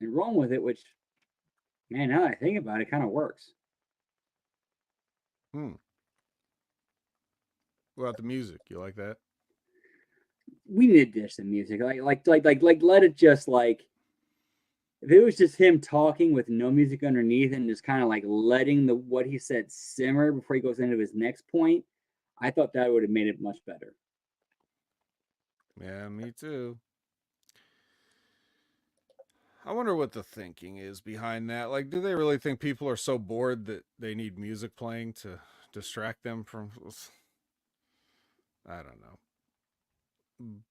rolling with it, which, man, now that I think about it, kind of works. What about the music? You like that? We need to ditch the music. Like let it just like, if it was just him talking with no music underneath and just kind of like letting what he said simmer before he goes into his next point, I thought that would have made it much better. Yeah, me too. I wonder what the thinking is behind that. Like, do they really think people are so bored that they need music playing to distract them from? I don't know.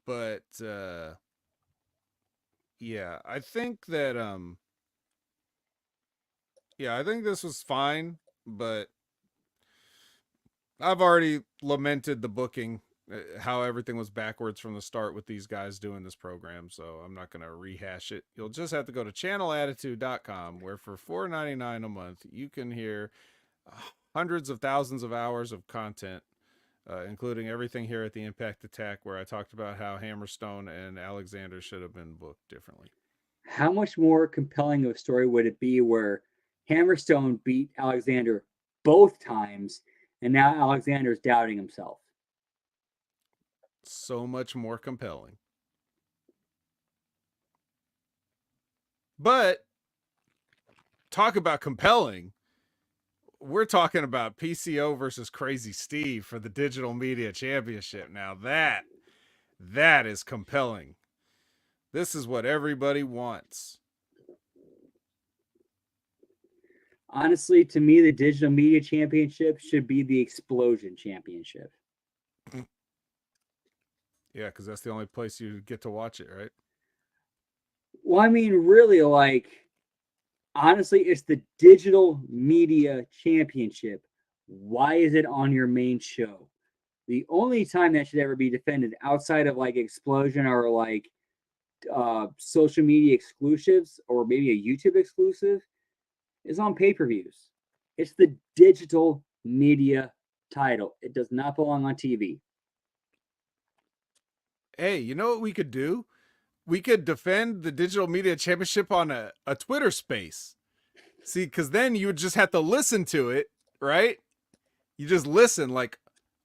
But yeah, I think that I think this was fine, but I've already lamented the booking, how everything was backwards from the start with these guys doing this program, so I'm not going to rehash it. You'll just have to go to channelattitude.com, where for $4.99 a month, you can hear hundreds of thousands of hours of content, including everything here at the Impact Attack, where I talked about how Hammerstone and Alexander should have been booked differently. How much more compelling of a story would it be where Hammerstone beat Alexander both times, and now Alexander's doubting himself? So much more compelling. But talk about compelling. We're talking about PCO versus Crazy Steve for the Digital Media Championship. Now that is compelling. This is what everybody wants. Honestly, to me, the Digital Media Championship should be the Explosion Championship. Yeah, because that's the only place you get to watch it, right? Well, I mean, really, like, honestly, it's the Digital Media Championship. Why is it on your main show? The only time that should ever be defended outside of like Explosion or like social media exclusives or maybe a YouTube exclusive is on pay-per-views. It's the Digital Media title. It does not belong on TV. Hey, you know what we could do? We could defend the Digital Media Championship on a Twitter space. See, because then you would just have to listen to it, right? You just listen like,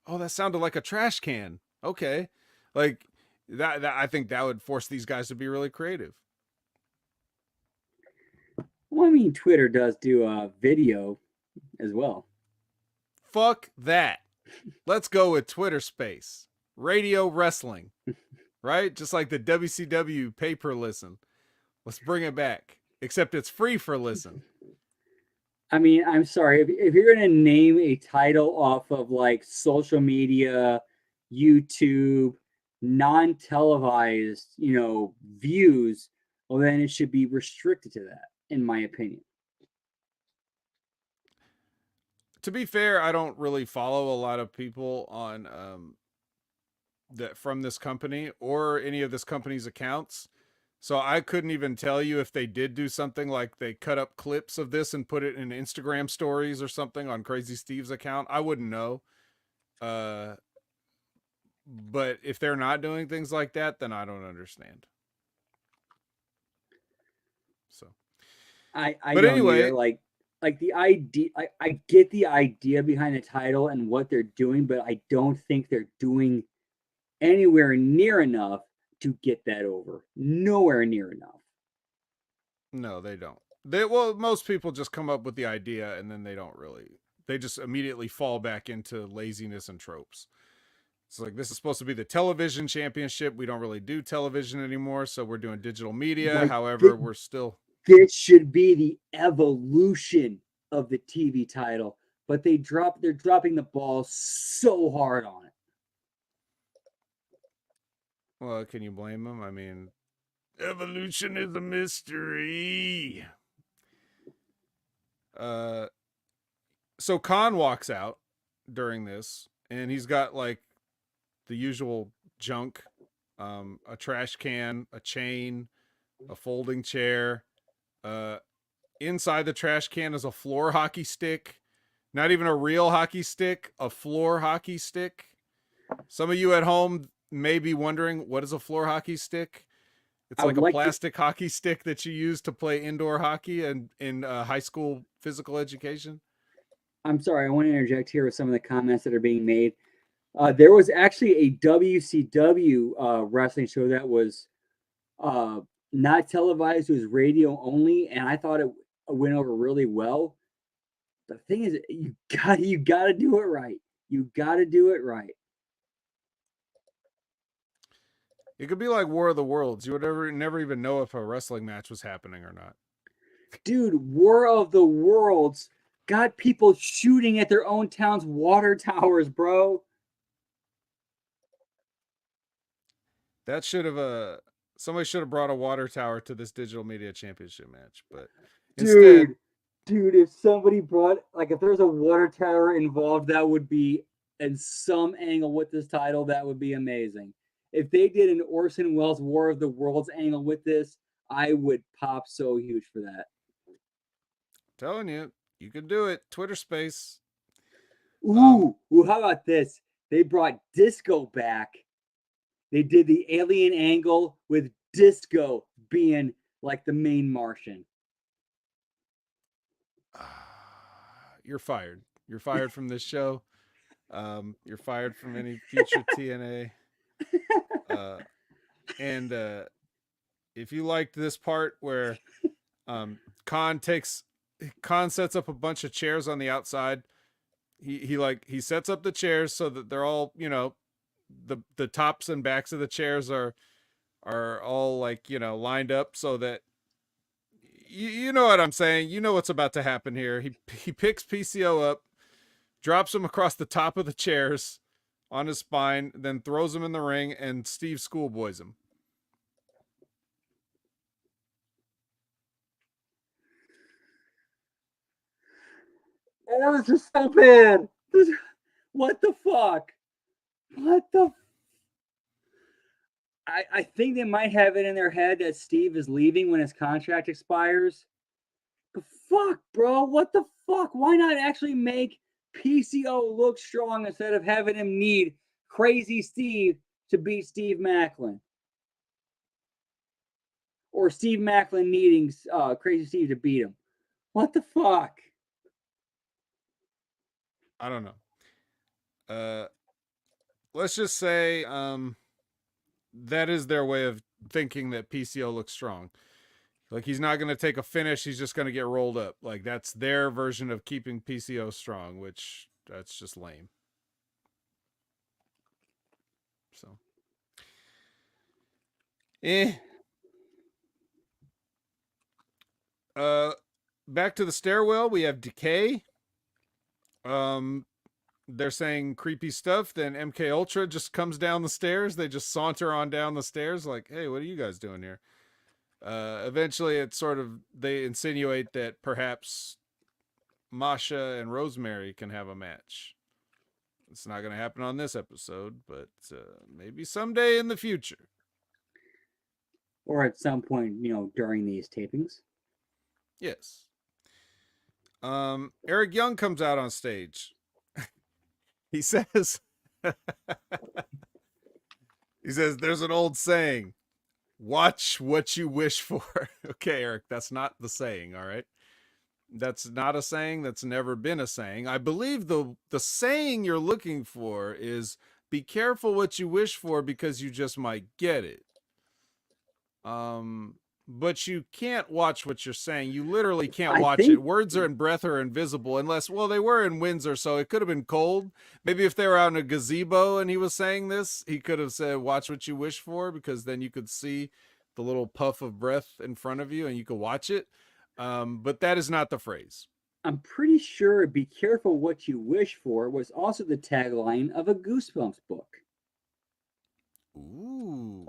oh, that sounded like a trash can. Okay. Like that I think that would force these guys to be really creative. Well, I mean, Twitter does do a video as well. Fuck that. Let's go with Twitter Space. Radio wrestling. Right? Just like the WCW pay per listen. Let's bring it back. Except it's free for listen. I mean, I'm sorry. If you're going to name a title off of like social media, YouTube, non-televised, views, well, then it should be restricted to that, in my opinion. To be fair, I don't really follow a lot of people on that from this company or any of this company's accounts. So I couldn't even tell you if they did do something like they cut up clips of this and put it in Instagram stories or something on Crazy Steve's account. I wouldn't know. Uh, but if they're not doing things like that, then I don't understand. So, I but don't anyway, either. Like the idea, I get the idea behind the title and what they're doing, but I don't think they're doing anywhere near enough to get that over. Nowhere near enough. no, they don't. Well, most people just come up with the idea and then they don't really. They just immediately fall back into laziness and tropes. It's like this is supposed to be the television championship. We don't really do television anymore, so we're doing digital media. Like However, we're still this should be the evolution of the TV title, but they're dropping the ball so hard on it. well, can you blame them? I mean, evolution is a mystery. Uh so Khan walks out during this and he's got like the usual junk, a trash can, a chain, a folding chair. Uh, Inside the trash can is a floor hockey stick. Not even a real hockey stick, a floor hockey stick. Some of you at home may be wondering what is a floor hockey stick? It's I like would a like to. plastic hockey stick that you use to play indoor hockey and in high school physical education. I'm sorry, I want to interject here with some of the comments that are being made. There was actually a WCW wrestling show that was uh, not televised; it was radio only, and I thought it went over really well. The thing is, you got to do it right. You got to do it right. It could be like War of the Worlds. You would never even know if a wrestling match was happening or not. Dude, War of the Worlds got people shooting at their own town's water towers, bro. That should have somebody should have brought a water tower to this digital media championship match, but instead, Dude, dude, if somebody brought, like, if there's a water tower involved, that would be in some angle with this title, that would be amazing. If they did an Orson Welles War of the Worlds angle with this, I would pop so huge for that. telling you, you could do it. Twitter space. Ooh, how about this? They brought Disco back. They did the alien angle with Disco being like the main Martian. You're fired. You're fired from this show. You're fired from any future TNA. Uh, and if you liked this part where um, Khan takes Khan sets up a bunch of chairs on the outside. He sets up the chairs so that they're all the tops and backs of the chairs are all like lined up so that you know what I'm saying. You know what's about to happen here. He picks PCO up, drops him across the top of the chairs on his spine, then throws him in the ring, and Steve schoolboys him. Oh, this is so bad. What the fuck? What the? I think they might have it in their head that Steve is leaving when his contract expires. But fuck, bro. What the fuck? Why not actually make PCO look strong instead of having him need Crazy Steve to beat Steve Macklin? Or Steve Macklin needing Crazy Steve to beat him? What the fuck? I don't know. Let's just say that is their way of thinking that PCO looks strong. Like he's not going to take a finish, he's just going to get rolled up. Like that's their version of keeping PCO strong, which that's just lame. So, eh. Uh, Back to the stairwell, we have Decay. Um, they're saying creepy stuff, then MK Ultra just comes down the stairs. They just saunter on down the stairs like, hey, what are you guys doing here? Eventually it's sort of, they insinuate that perhaps Masha and Rosemary can have a match. It's not going to happen on this episode, but maybe someday in the future. Or at some point, during these tapings. Yes. Eric Young comes out on stage. He says, there's an old saying, watch what you wish for. Okay, Eric, that's not the saying, all right? That's not a saying. That's never been a saying. I believe the saying you're looking for is be careful what you wish for because you just might get it. But you can't watch what you're saying. You literally can't watch it. Words and breath are invisible unless, well, they were in Windsor, so it could have been cold. Maybe if they were out in a gazebo and he was saying this, he could have said, watch what you wish for, because then you could see the little puff of breath in front of you and you could watch it. But that is not the phrase. I'm pretty sure be careful what you wish for was also the tagline of a Goosebumps book. Ooh.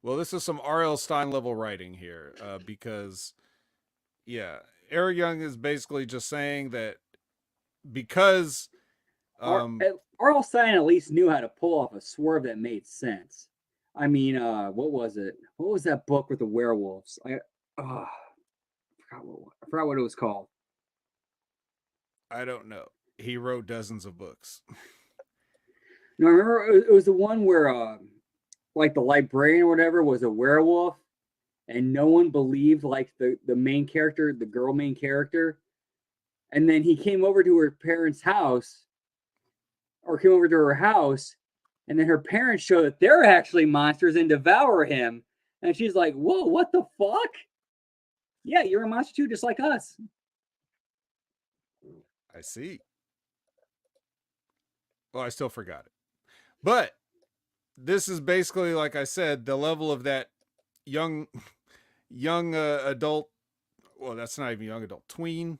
Well, this is some R.L. Stine level writing here, because, yeah, Eric Young is basically just saying that because R.L. Stine at least knew how to pull off a swerve that made sense. I mean, what was it? What was that book with the werewolves? I forgot what it was called. I don't know. He wrote dozens of books. No, I remember it was the one where like the librarian or whatever was a werewolf, and no one believed like the main character, the girl main character. And then he came over to her parents' house, or came over to her house, and then her parents show that they're actually monsters and devour him. And she's like, whoa, what the fuck? Yeah, you're a monster too, just like us. I see. Well, I still forgot it. But this is basically, like I said, the level of that young adult. Well, that's not even young adult. Tween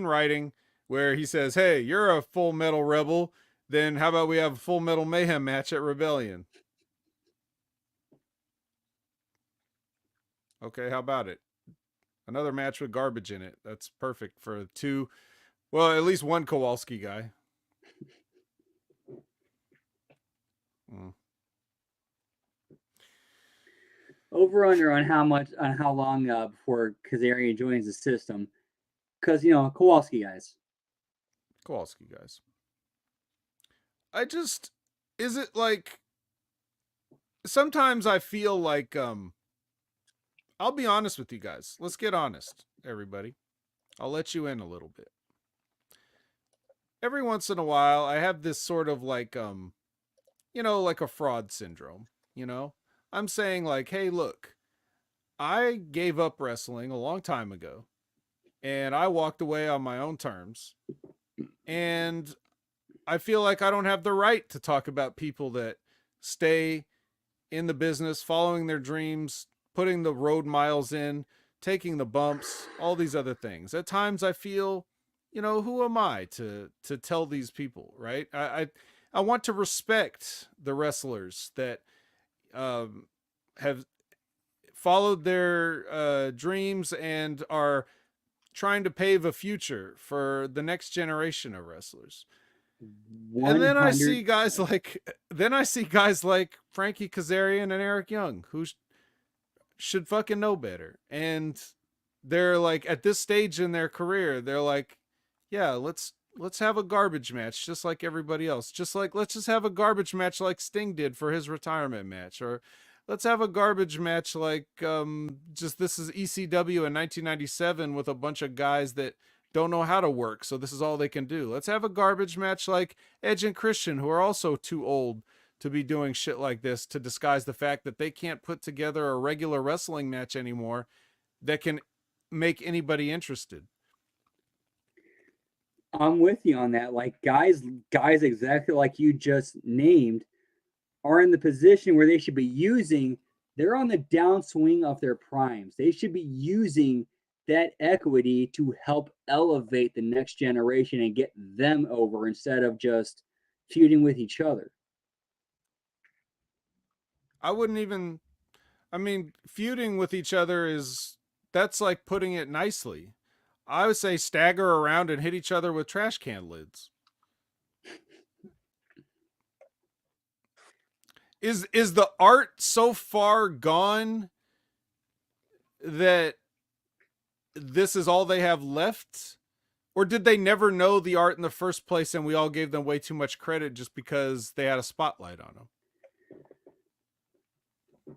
writing, where he says, hey, you're a Full Metal Rebel. Then how about we have a Full Metal Mayhem match at Rebellion? Okay, how about it? Another match with garbage in it. That's perfect for two, well, at least one Kowalski guy. Over under on how long before Kazarian joins the system, because Kowalski guys. Is it like, sometimes I feel like I'll be honest with you guys. Let's get honest, everybody. I'll let you in a little bit. Every once in a while, I have this sort of like like a fraud syndrome, I'm saying like, hey, look, I gave up wrestling a long time ago and I walked away on my own terms. And I feel like I don't have the right to talk about people that stay in the business, following their dreams, putting the road miles in, taking the bumps, all these other things. At times I feel, who am I to tell these people, right? I want to respect the wrestlers that have followed their dreams and are trying to pave a future for the next generation of wrestlers. 100. And then I see guys like Frankie Kazarian and Eric Young, who should fucking know better. And they're like, at this stage in their career, they're like, yeah, let's have a garbage match just like everybody else. Let's just have a garbage match like Sting did for his retirement match, or let's have a garbage match like this is ECW in 1997 with a bunch of guys that don't know how to work, so this is all they can do. Let's have a garbage match like Edge and Christian, who are also too old to be doing shit like this, to disguise the fact that they can't put together a regular wrestling match anymore that can make anybody interested. I'm with you on that. Like guys exactly like you just named are in the position where they should be they're on the downswing of their primes. They should be using that equity to help elevate the next generation and get them over instead of just feuding with each other. I wouldn't even. I mean, feuding with each other that's like putting it nicely. I would say stagger around and hit each other with trash can lids. Is the art so far gone that this is all they have left? Or did they never know the art in the first place and we all gave them way too much credit just because they had a spotlight on them?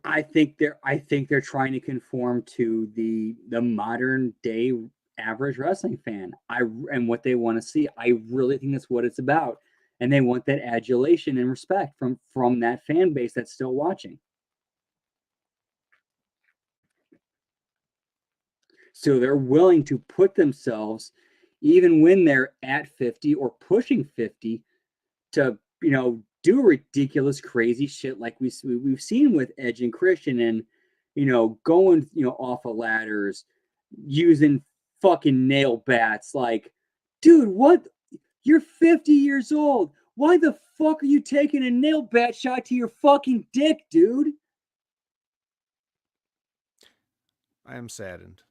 I think they're trying to conform to the modern day average wrestling fan. And what they want to see. I really think that's what it's about. And they want that adulation and respect from that fan base that's still watching. So they're willing to put themselves, even when they're at 50 or pushing 50, to do ridiculous, crazy shit like we've seen with Edge and Christian, and going off of ladders, using fucking nail bats. Like, dude, what? You're 50 years old. Why the fuck are you taking a nail bat shot to your fucking dick, dude? I am saddened.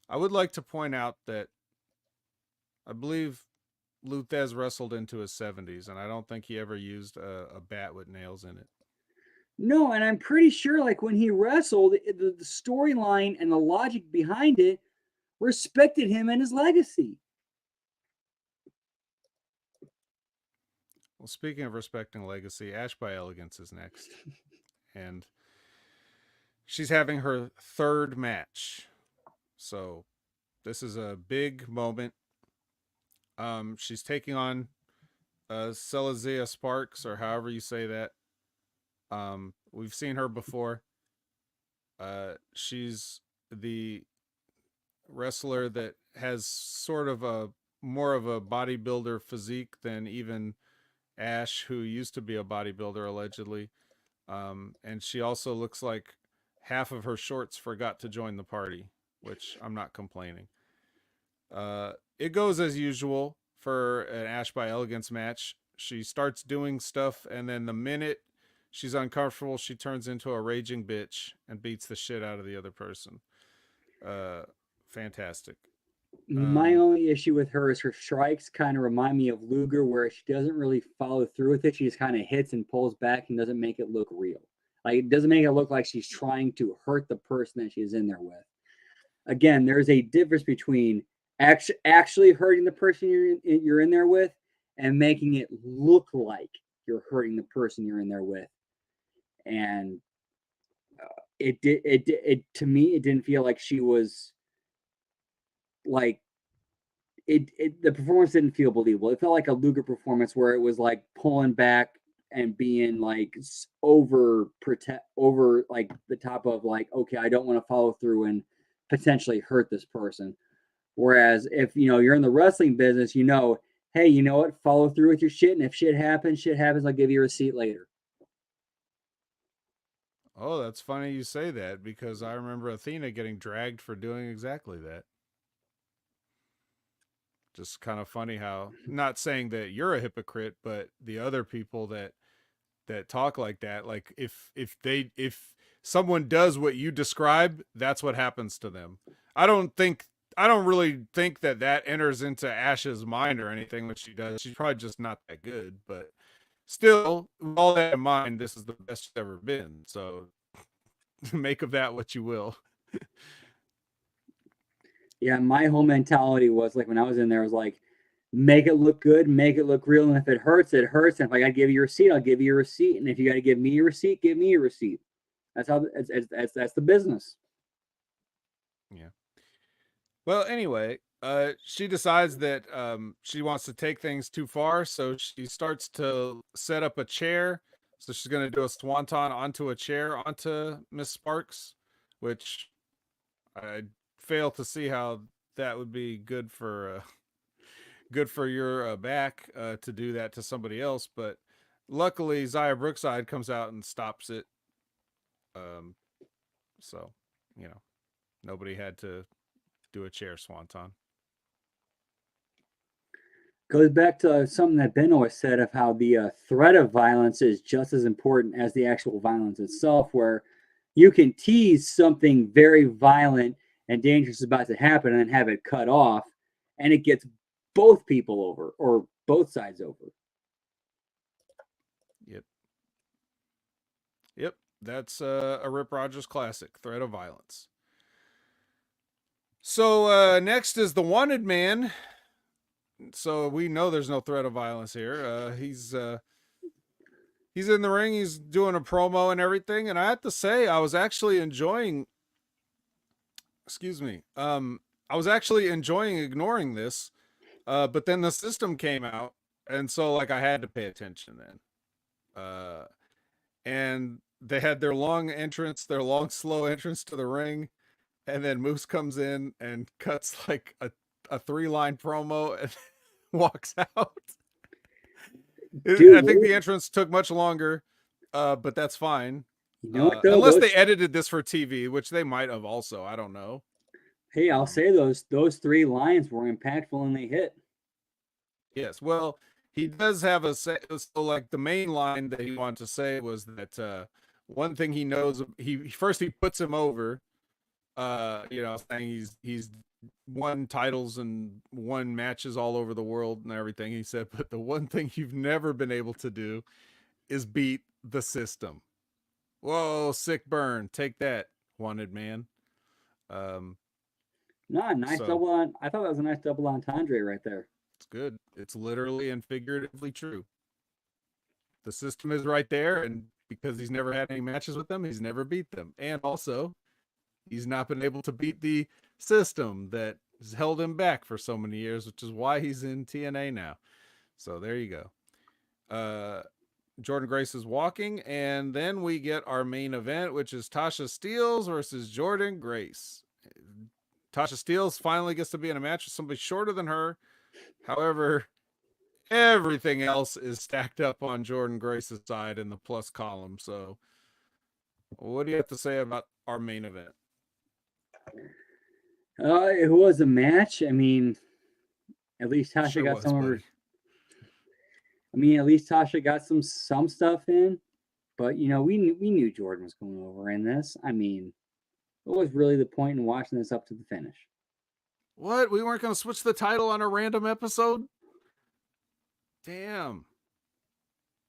I would like to point out that I believe Luthez wrestled into his 70s, and I don't think he ever used a bat with nails in it. No, and I'm pretty sure, like, when he wrestled, the storyline and the logic behind it respected him and his legacy. Well, speaking of respecting legacy, Ash by Elegance is next. And she's having her third match. So this is a big moment. She's taking on Celazia Sparks, or however you say that. We've seen her before. She's the wrestler that has sort of a more of a bodybuilder physique than even Ash, who used to be a bodybuilder allegedly. And she also looks like half of her shorts forgot to join the party, which I'm not complaining. It goes as usual for an Ash by Elegance match. She starts doing stuff, and then the minute she's uncomfortable, she turns into a raging bitch and beats the shit out of the other person. Fantastic. My only issue with her is her strikes kind of remind me of Luger, where she doesn't really follow through with it. She just kind of hits and pulls back and doesn't make it look real. Like, it doesn't make it look like she's trying to hurt the person that she's in there with. Again, there's a difference between actually hurting the person you're in there with and making it look like you're hurting the person you're in there with. And it to me, it didn't feel like she was like the performance didn't feel believable. It felt like a Luger performance where it was like pulling back and being like over like the top of like, okay, I don't want to follow through and potentially hurt this person. Whereas if you're in the wrestling business, hey, you know what? Follow through with your shit, and if shit happens, I'll give you a receipt later. Oh, that's funny you say that, because I remember Athena getting dragged for doing exactly that. Just kind of funny how, not saying that you're a hypocrite, but the other people that talk like that, like if someone does what you describe, that's what happens to them. I don't really think that enters into Ash's mind or anything when she does. She's probably just not that good, but still, with all that in mind, this is the best she's ever been. So make of that what you will. Yeah, my whole mentality was like when I was in there, was like, make it look good, make it look real, and if it hurts, it hurts. And if I gotta give you a receipt, I'll give you a receipt. And if you gotta give me a receipt, give me a receipt. That's how that's the business. Yeah. Well, anyway, she decides that she wants to take things too far, so she starts to set up a chair. So she's going to do a swanton onto a chair onto Miss Sparks, which I fail to see how that would be good for your back to do that to somebody else. But luckily, Zaya Brookside comes out and stops it. So, nobody had to do a chair swanton. Goes back to something that Ben always said of how the threat of violence is just as important as the actual violence itself, where you can tease something very violent and dangerous is about to happen and then have it cut off, and it gets both people over or both sides over. Yep. That's a Rip Rogers classic, Threat of Violence. So next is the Wanted Man. So we know there's no threat of violence here. He's in the ring. He's doing a promo and everything. And I have to say, I was actually enjoying. Excuse me. I was actually enjoying ignoring this, but then the system came out, and so like I had to pay attention then. And they had their long slow entrance to the ring, and then Moose comes in and cuts like a 3-line promo and walks out. Dude, I think the entrance took much longer, but that's fine. You know what, though? Unless they edited this for TV, which they might have also. I don't know. Hey, I'll say those 3 lines were impactful and they hit. Yes, well, he does have so like the main line that he wanted to say was that one thing he knows, he puts him over, saying he's won titles and won matches all over the world and everything. He said, but the one thing you've never been able to do is beat the system. Whoa, sick burn. Take that, Wanted Man. Nice double on. I thought that was a nice double entendre right there. It's good. It's literally and figuratively true. The system is right there, and because he's never had any matches with them, he's never beat them. And also, he's not been able to beat the system that has held him back for so many years, which is why he's in TNA now. So there you go. Jordan Grace is walking, and then we get our main event, which is Tasha Steelz versus Jordan Grace. Tasha Steelz finally gets to be in a match with somebody shorter than her. However, everything else is stacked up on Jordan Grace's side in the plus column. So what do you have to say about our main event? It was a match. I mean, at least Tasha Sure got was, some of her. buddy. I mean, at least Tasha got some stuff in, but we knew Jordan was going over in this. I mean, what was really the point in watching this up to the finish? What? We weren't going to switch the title on a random episode? Damn.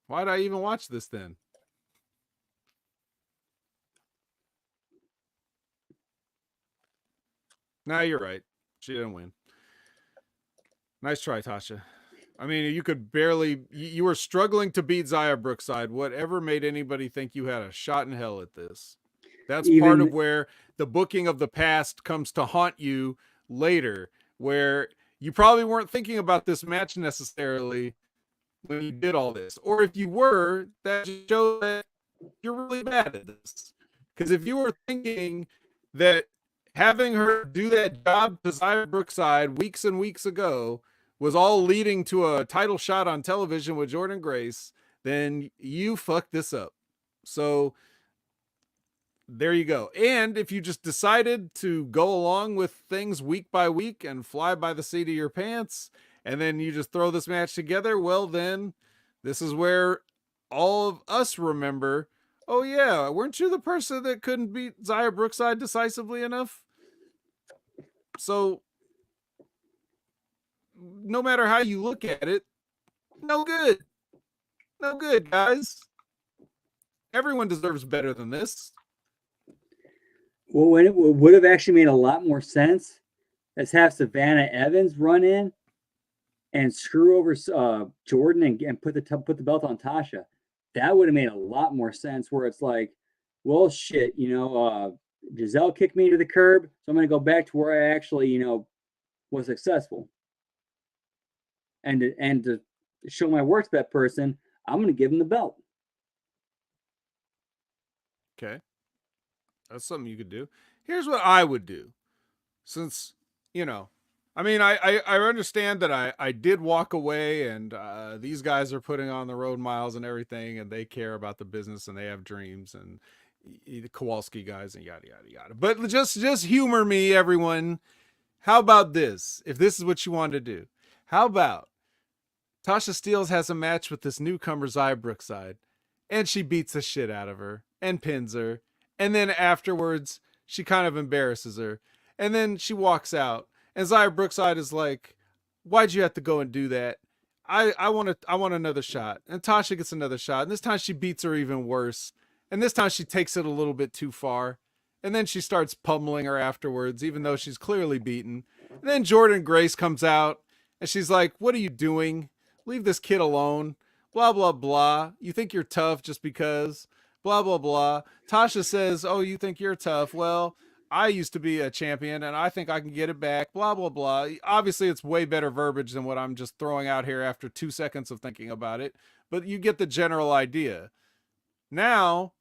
Why'd I even watch this then? Nah, you're right. She didn't win. Nice try, Tasha. I mean, you could barely... You were struggling to beat Xia Brookside. Whatever made anybody think you had a shot in hell at this? That's part of where the booking of the past comes to haunt you later, where you probably weren't thinking about this match necessarily when you did all this. Or if you were, that shows that you're really bad at this. Because if you were thinking that having her do that job to Xia Brookside weeks and weeks ago was all leading to a title shot on television with Jordan Grace, then you fucked this up. So there you go. And if you just decided to go along with things week by week and fly by the seat of your pants, and then you just throw this match together, well, then this is where all of us remember, oh yeah, weren't you the person that couldn't beat Xia Brookside decisively enough? So no matter how you look at it, no good. No good, guys. Everyone deserves better than this. Well, when it would have actually made a lot more sense is have Savannah Evans run in and screw over Jordan and put the belt on Tasha. That would have made a lot more sense, where it's like, well, shit, Giselle kicked me to the curb, so I'm going to go back to where I actually, was successful. And to show my worth to that person, I'm going to give him the belt. Okay. That's something you could do. Here's what I would do. Since, I mean, I understand that I did walk away, and these guys are putting on the road miles and everything, and they care about the business and they have dreams, and the Kowalski guys and yada, yada, yada. But just humor me, everyone. How about this? If this is what you want to do, how about Tasha Steelz has a match with this newcomer Zaya Brookside, and she beats the shit out of her and pins her, and then afterwards she kind of embarrasses her, and then she walks out, and Zaya Brookside is like, "Why'd you have to go and do that? I want another shot." And Tasha gets another shot, and this time she beats her even worse, and this time she takes it a little bit too far, and then she starts pummeling her afterwards, even though she's clearly beaten. And then Jordan Grace comes out, and she's like, "What are you doing? Leave this kid alone. Blah, blah, blah. You think you're tough just because. Blah, blah, blah." Tasha says, "Oh, you think you're tough? Well, I used to be a champion and I think I can get it back." Blah, blah, blah. Obviously, it's way better verbiage than what I'm just throwing out here after 2 seconds of thinking about it, but you get the general idea. Now,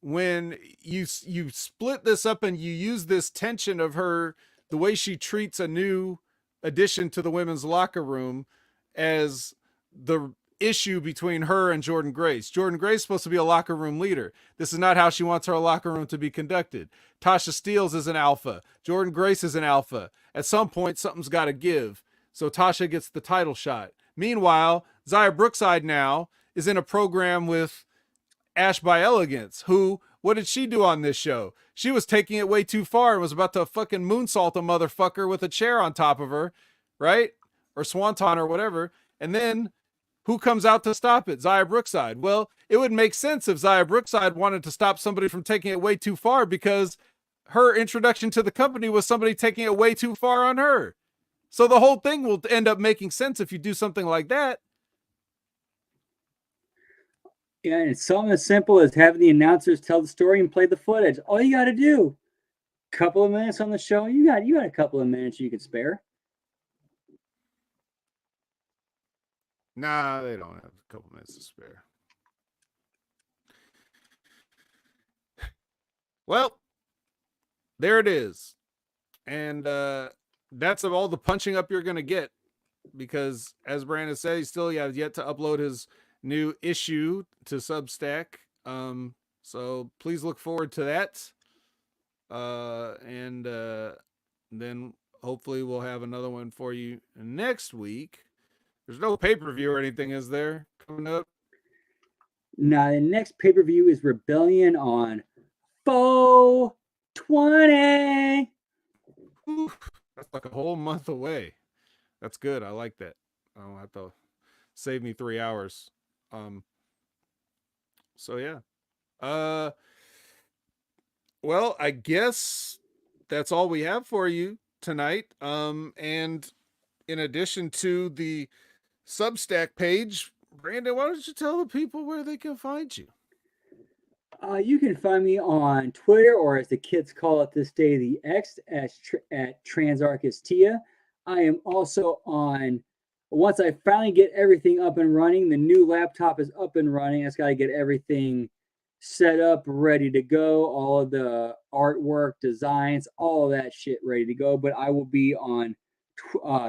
when you split this up and you use this tension of her, the way she treats a new addition to the women's locker room as the issue between her and Jordan Grace. Jordan Grace is supposed to be a locker room leader. This is not how she wants her locker room to be conducted. Tasha Steelz is an alpha. Jordan Grace is an alpha. At some point, something's got to give. So Tasha gets the title shot. Meanwhile, Zaya Brookside now is in a program with Ash by Elegance, who, what did she do on this show? She was taking it way too far and was about to fucking moonsault a motherfucker with a chair on top of her, right? Or swanton or whatever. And then who comes out to stop it? Zaya Brookside. Well, it would make sense if Zaya Brookside wanted to stop somebody from taking it way too far, because her introduction to the company was somebody taking it way too far on her. So the whole thing will end up making sense if you do something like that. Yeah, and it's something as simple as having the announcers tell the story and play the footage. All you got to do, couple of minutes on the show, you got a couple of minutes you can spare. Nah, they don't have a couple minutes to spare. Well, there it is. And that's all the punching up you're going to get, because, as Brandon said, he still has yet to upload his new issue to Substack. So please look forward to that. And then hopefully we'll have another one for you next week. There's no pay-per-view or anything, is there, coming up? Now, the next pay-per-view is Rebellion on 4/20. That's like a whole month away. That's good. I like that. I don't have to save me 3 hours. So yeah. Well, I guess that's all we have for you tonight. And in addition to the Substack page, Brandon, why don't you tell the people where they can find you? You can find me on Twitter, or as the kids call it this day, the X, at Transarchistia. I am also on, once I finally get everything up and running, the new laptop is up and running. I just got to get everything set up, ready to go, all of the artwork, designs, all of that shit ready to go. But I will be on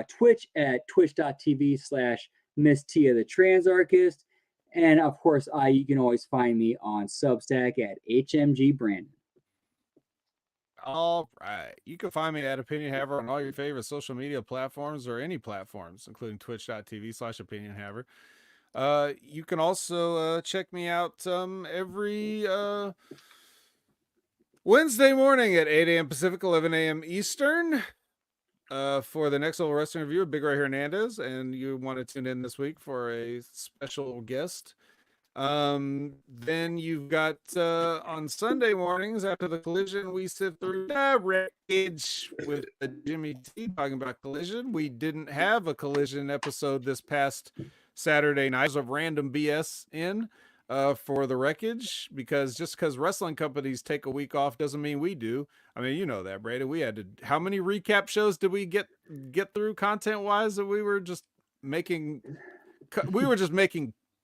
Twitch at twitch.tv/Miss Tia the Transarchist. And of course, you can always find me on Substack at HMG Brandon. All right. You can find me at Opinion Haver on all your favorite social media platforms, or any platforms, including twitch.tv/Opinion Haver. You can also check me out every Wednesday morning at 8 a.m. Pacific, 11 a.m. Eastern. For the next level wrestling review of Big Ray Hernandez, and you want to tune in this week for a special guest. Then you've got on Sunday mornings after the Collision, we sit through the wreckage with Jimmy T talking about Collision. We didn't have a Collision episode this past Saturday night. There's a random BS in for the wreckage, because just because wrestling companies take a week off doesn't mean we do. I mean, you know that, Brady. We had to, how many recap shows did we get through content wise that we were just making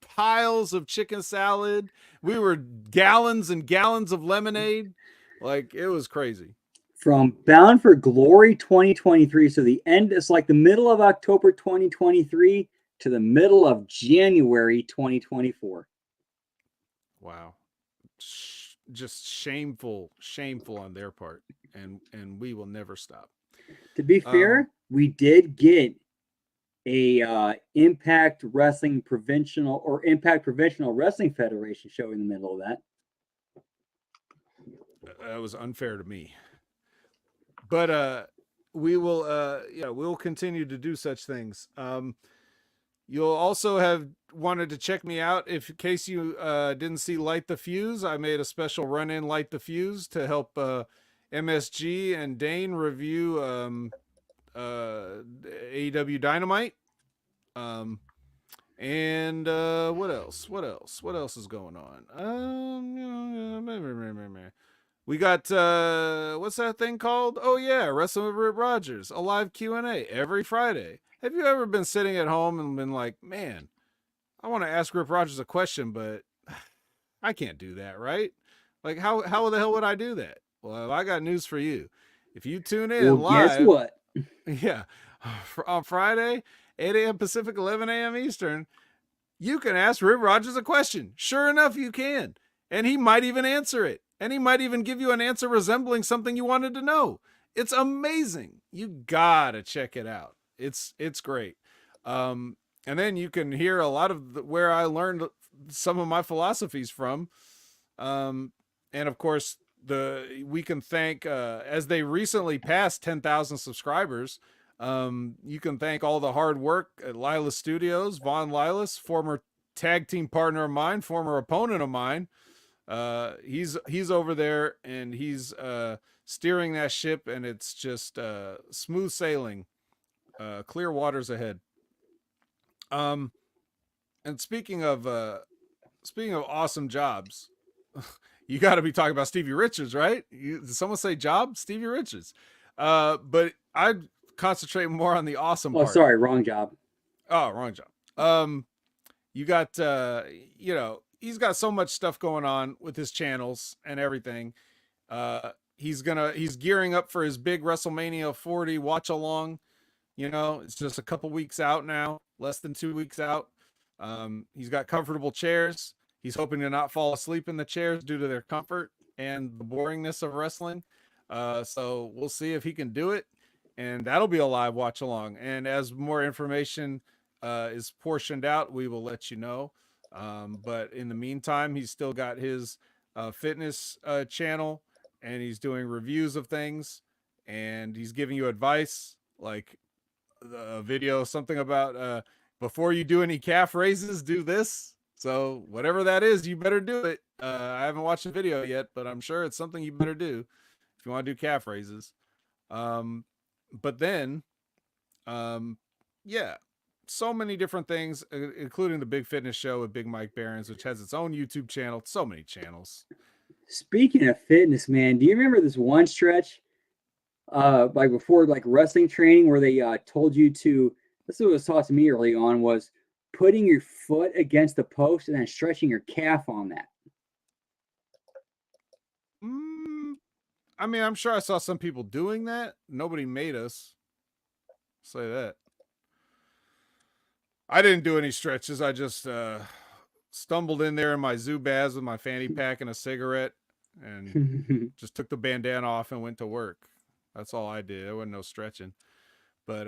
piles of chicken salad. We were gallons and gallons of lemonade. Like, it was crazy. From Bound for Glory 2023, so the end is like the middle of October 2023 to the middle of January 2024. Wow. Just shameful on their part, and we will never stop. To be fair, we did get a Impact Wrestling Provincial or Impact Provincial Wrestling Federation show in the middle of that. That was unfair to me. But we will we'll continue to do such things. You'll also have wanted to check me out if in case you didn't see Light the Fuse. I made a special run-in Light the Fuse to help MSG and Dane review AEW Dynamite. And what else? What else is going on? We got what's that thing called? Oh yeah, Wrestling with Rip Rogers, a live Q&A every Friday. Have you ever been sitting at home and been like, man, I want to ask Rip Rogers a question, but I can't do that, right? Like how the hell would I do that? Well, I got news for you. If you tune in live, guess what? Yeah, on Friday, 8 a.m. Pacific, 11 a.m. Eastern, you can ask Rip Rogers a question. Sure enough, you can. And he might even answer it. And he might even give you an answer resembling something you wanted to know. It's amazing. You gotta check it out. It's great. And then you can hear a lot of where I learned some of my philosophies from. And of course, we can thank as they recently passed 10,000 subscribers. You can thank all the hard work at Lilas Studios. Von Lilas, former tag team partner of mine, former opponent of mine. He's over there and he's steering that ship, and it's just smooth sailing, clear waters ahead. And speaking of awesome jobs, you got to be talking about Stevie Richards, right? Did someone say job? Stevie Richards. But I'd concentrate more on the awesome part. Sorry, wrong job. Oh, wrong job. You got he's got so much stuff going on with his channels and everything. He's gearing up for his big WrestleMania 40 watch along. It's just a couple weeks out now, less than 2 weeks out. He's got comfortable chairs. He's hoping to not fall asleep in the chairs due to their comfort and the boringness of wrestling. So we'll see if he can do it. And that'll be a live watch along. And as more information is portioned out, we will let you know. But in the meantime, he's still got his fitness channel, and he's doing reviews of things, and he's giving you advice, like a video, something about before you do any calf raises, do this. So whatever that is, you better do it. I haven't watched the video yet, but I'm sure it's something you better do if you want to do calf raises. But then, yeah, so many different things, including the Big Fitness Show with Big Mike Behrens, which has its own YouTube channel. So many channels. Speaking of fitness, man, do you remember this one stretch, like before, like wrestling training, where they told you to? This is what was taught to me early on, was putting your foot against the post and then stretching your calf on that. I mean, I'm sure I saw some people doing that. Nobody made us say that. I didn't do any stretches. I just stumbled in there in my Zubaz with my fanny pack and a cigarette, and just took the bandana off and went to work. That's all I did. There wasn't no stretching. But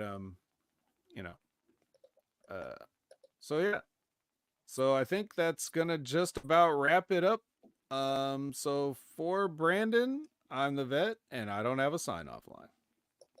so yeah. So I think that's gonna just about wrap it up. So for Brandon, I'm the vet, and I don't have a sign-off line.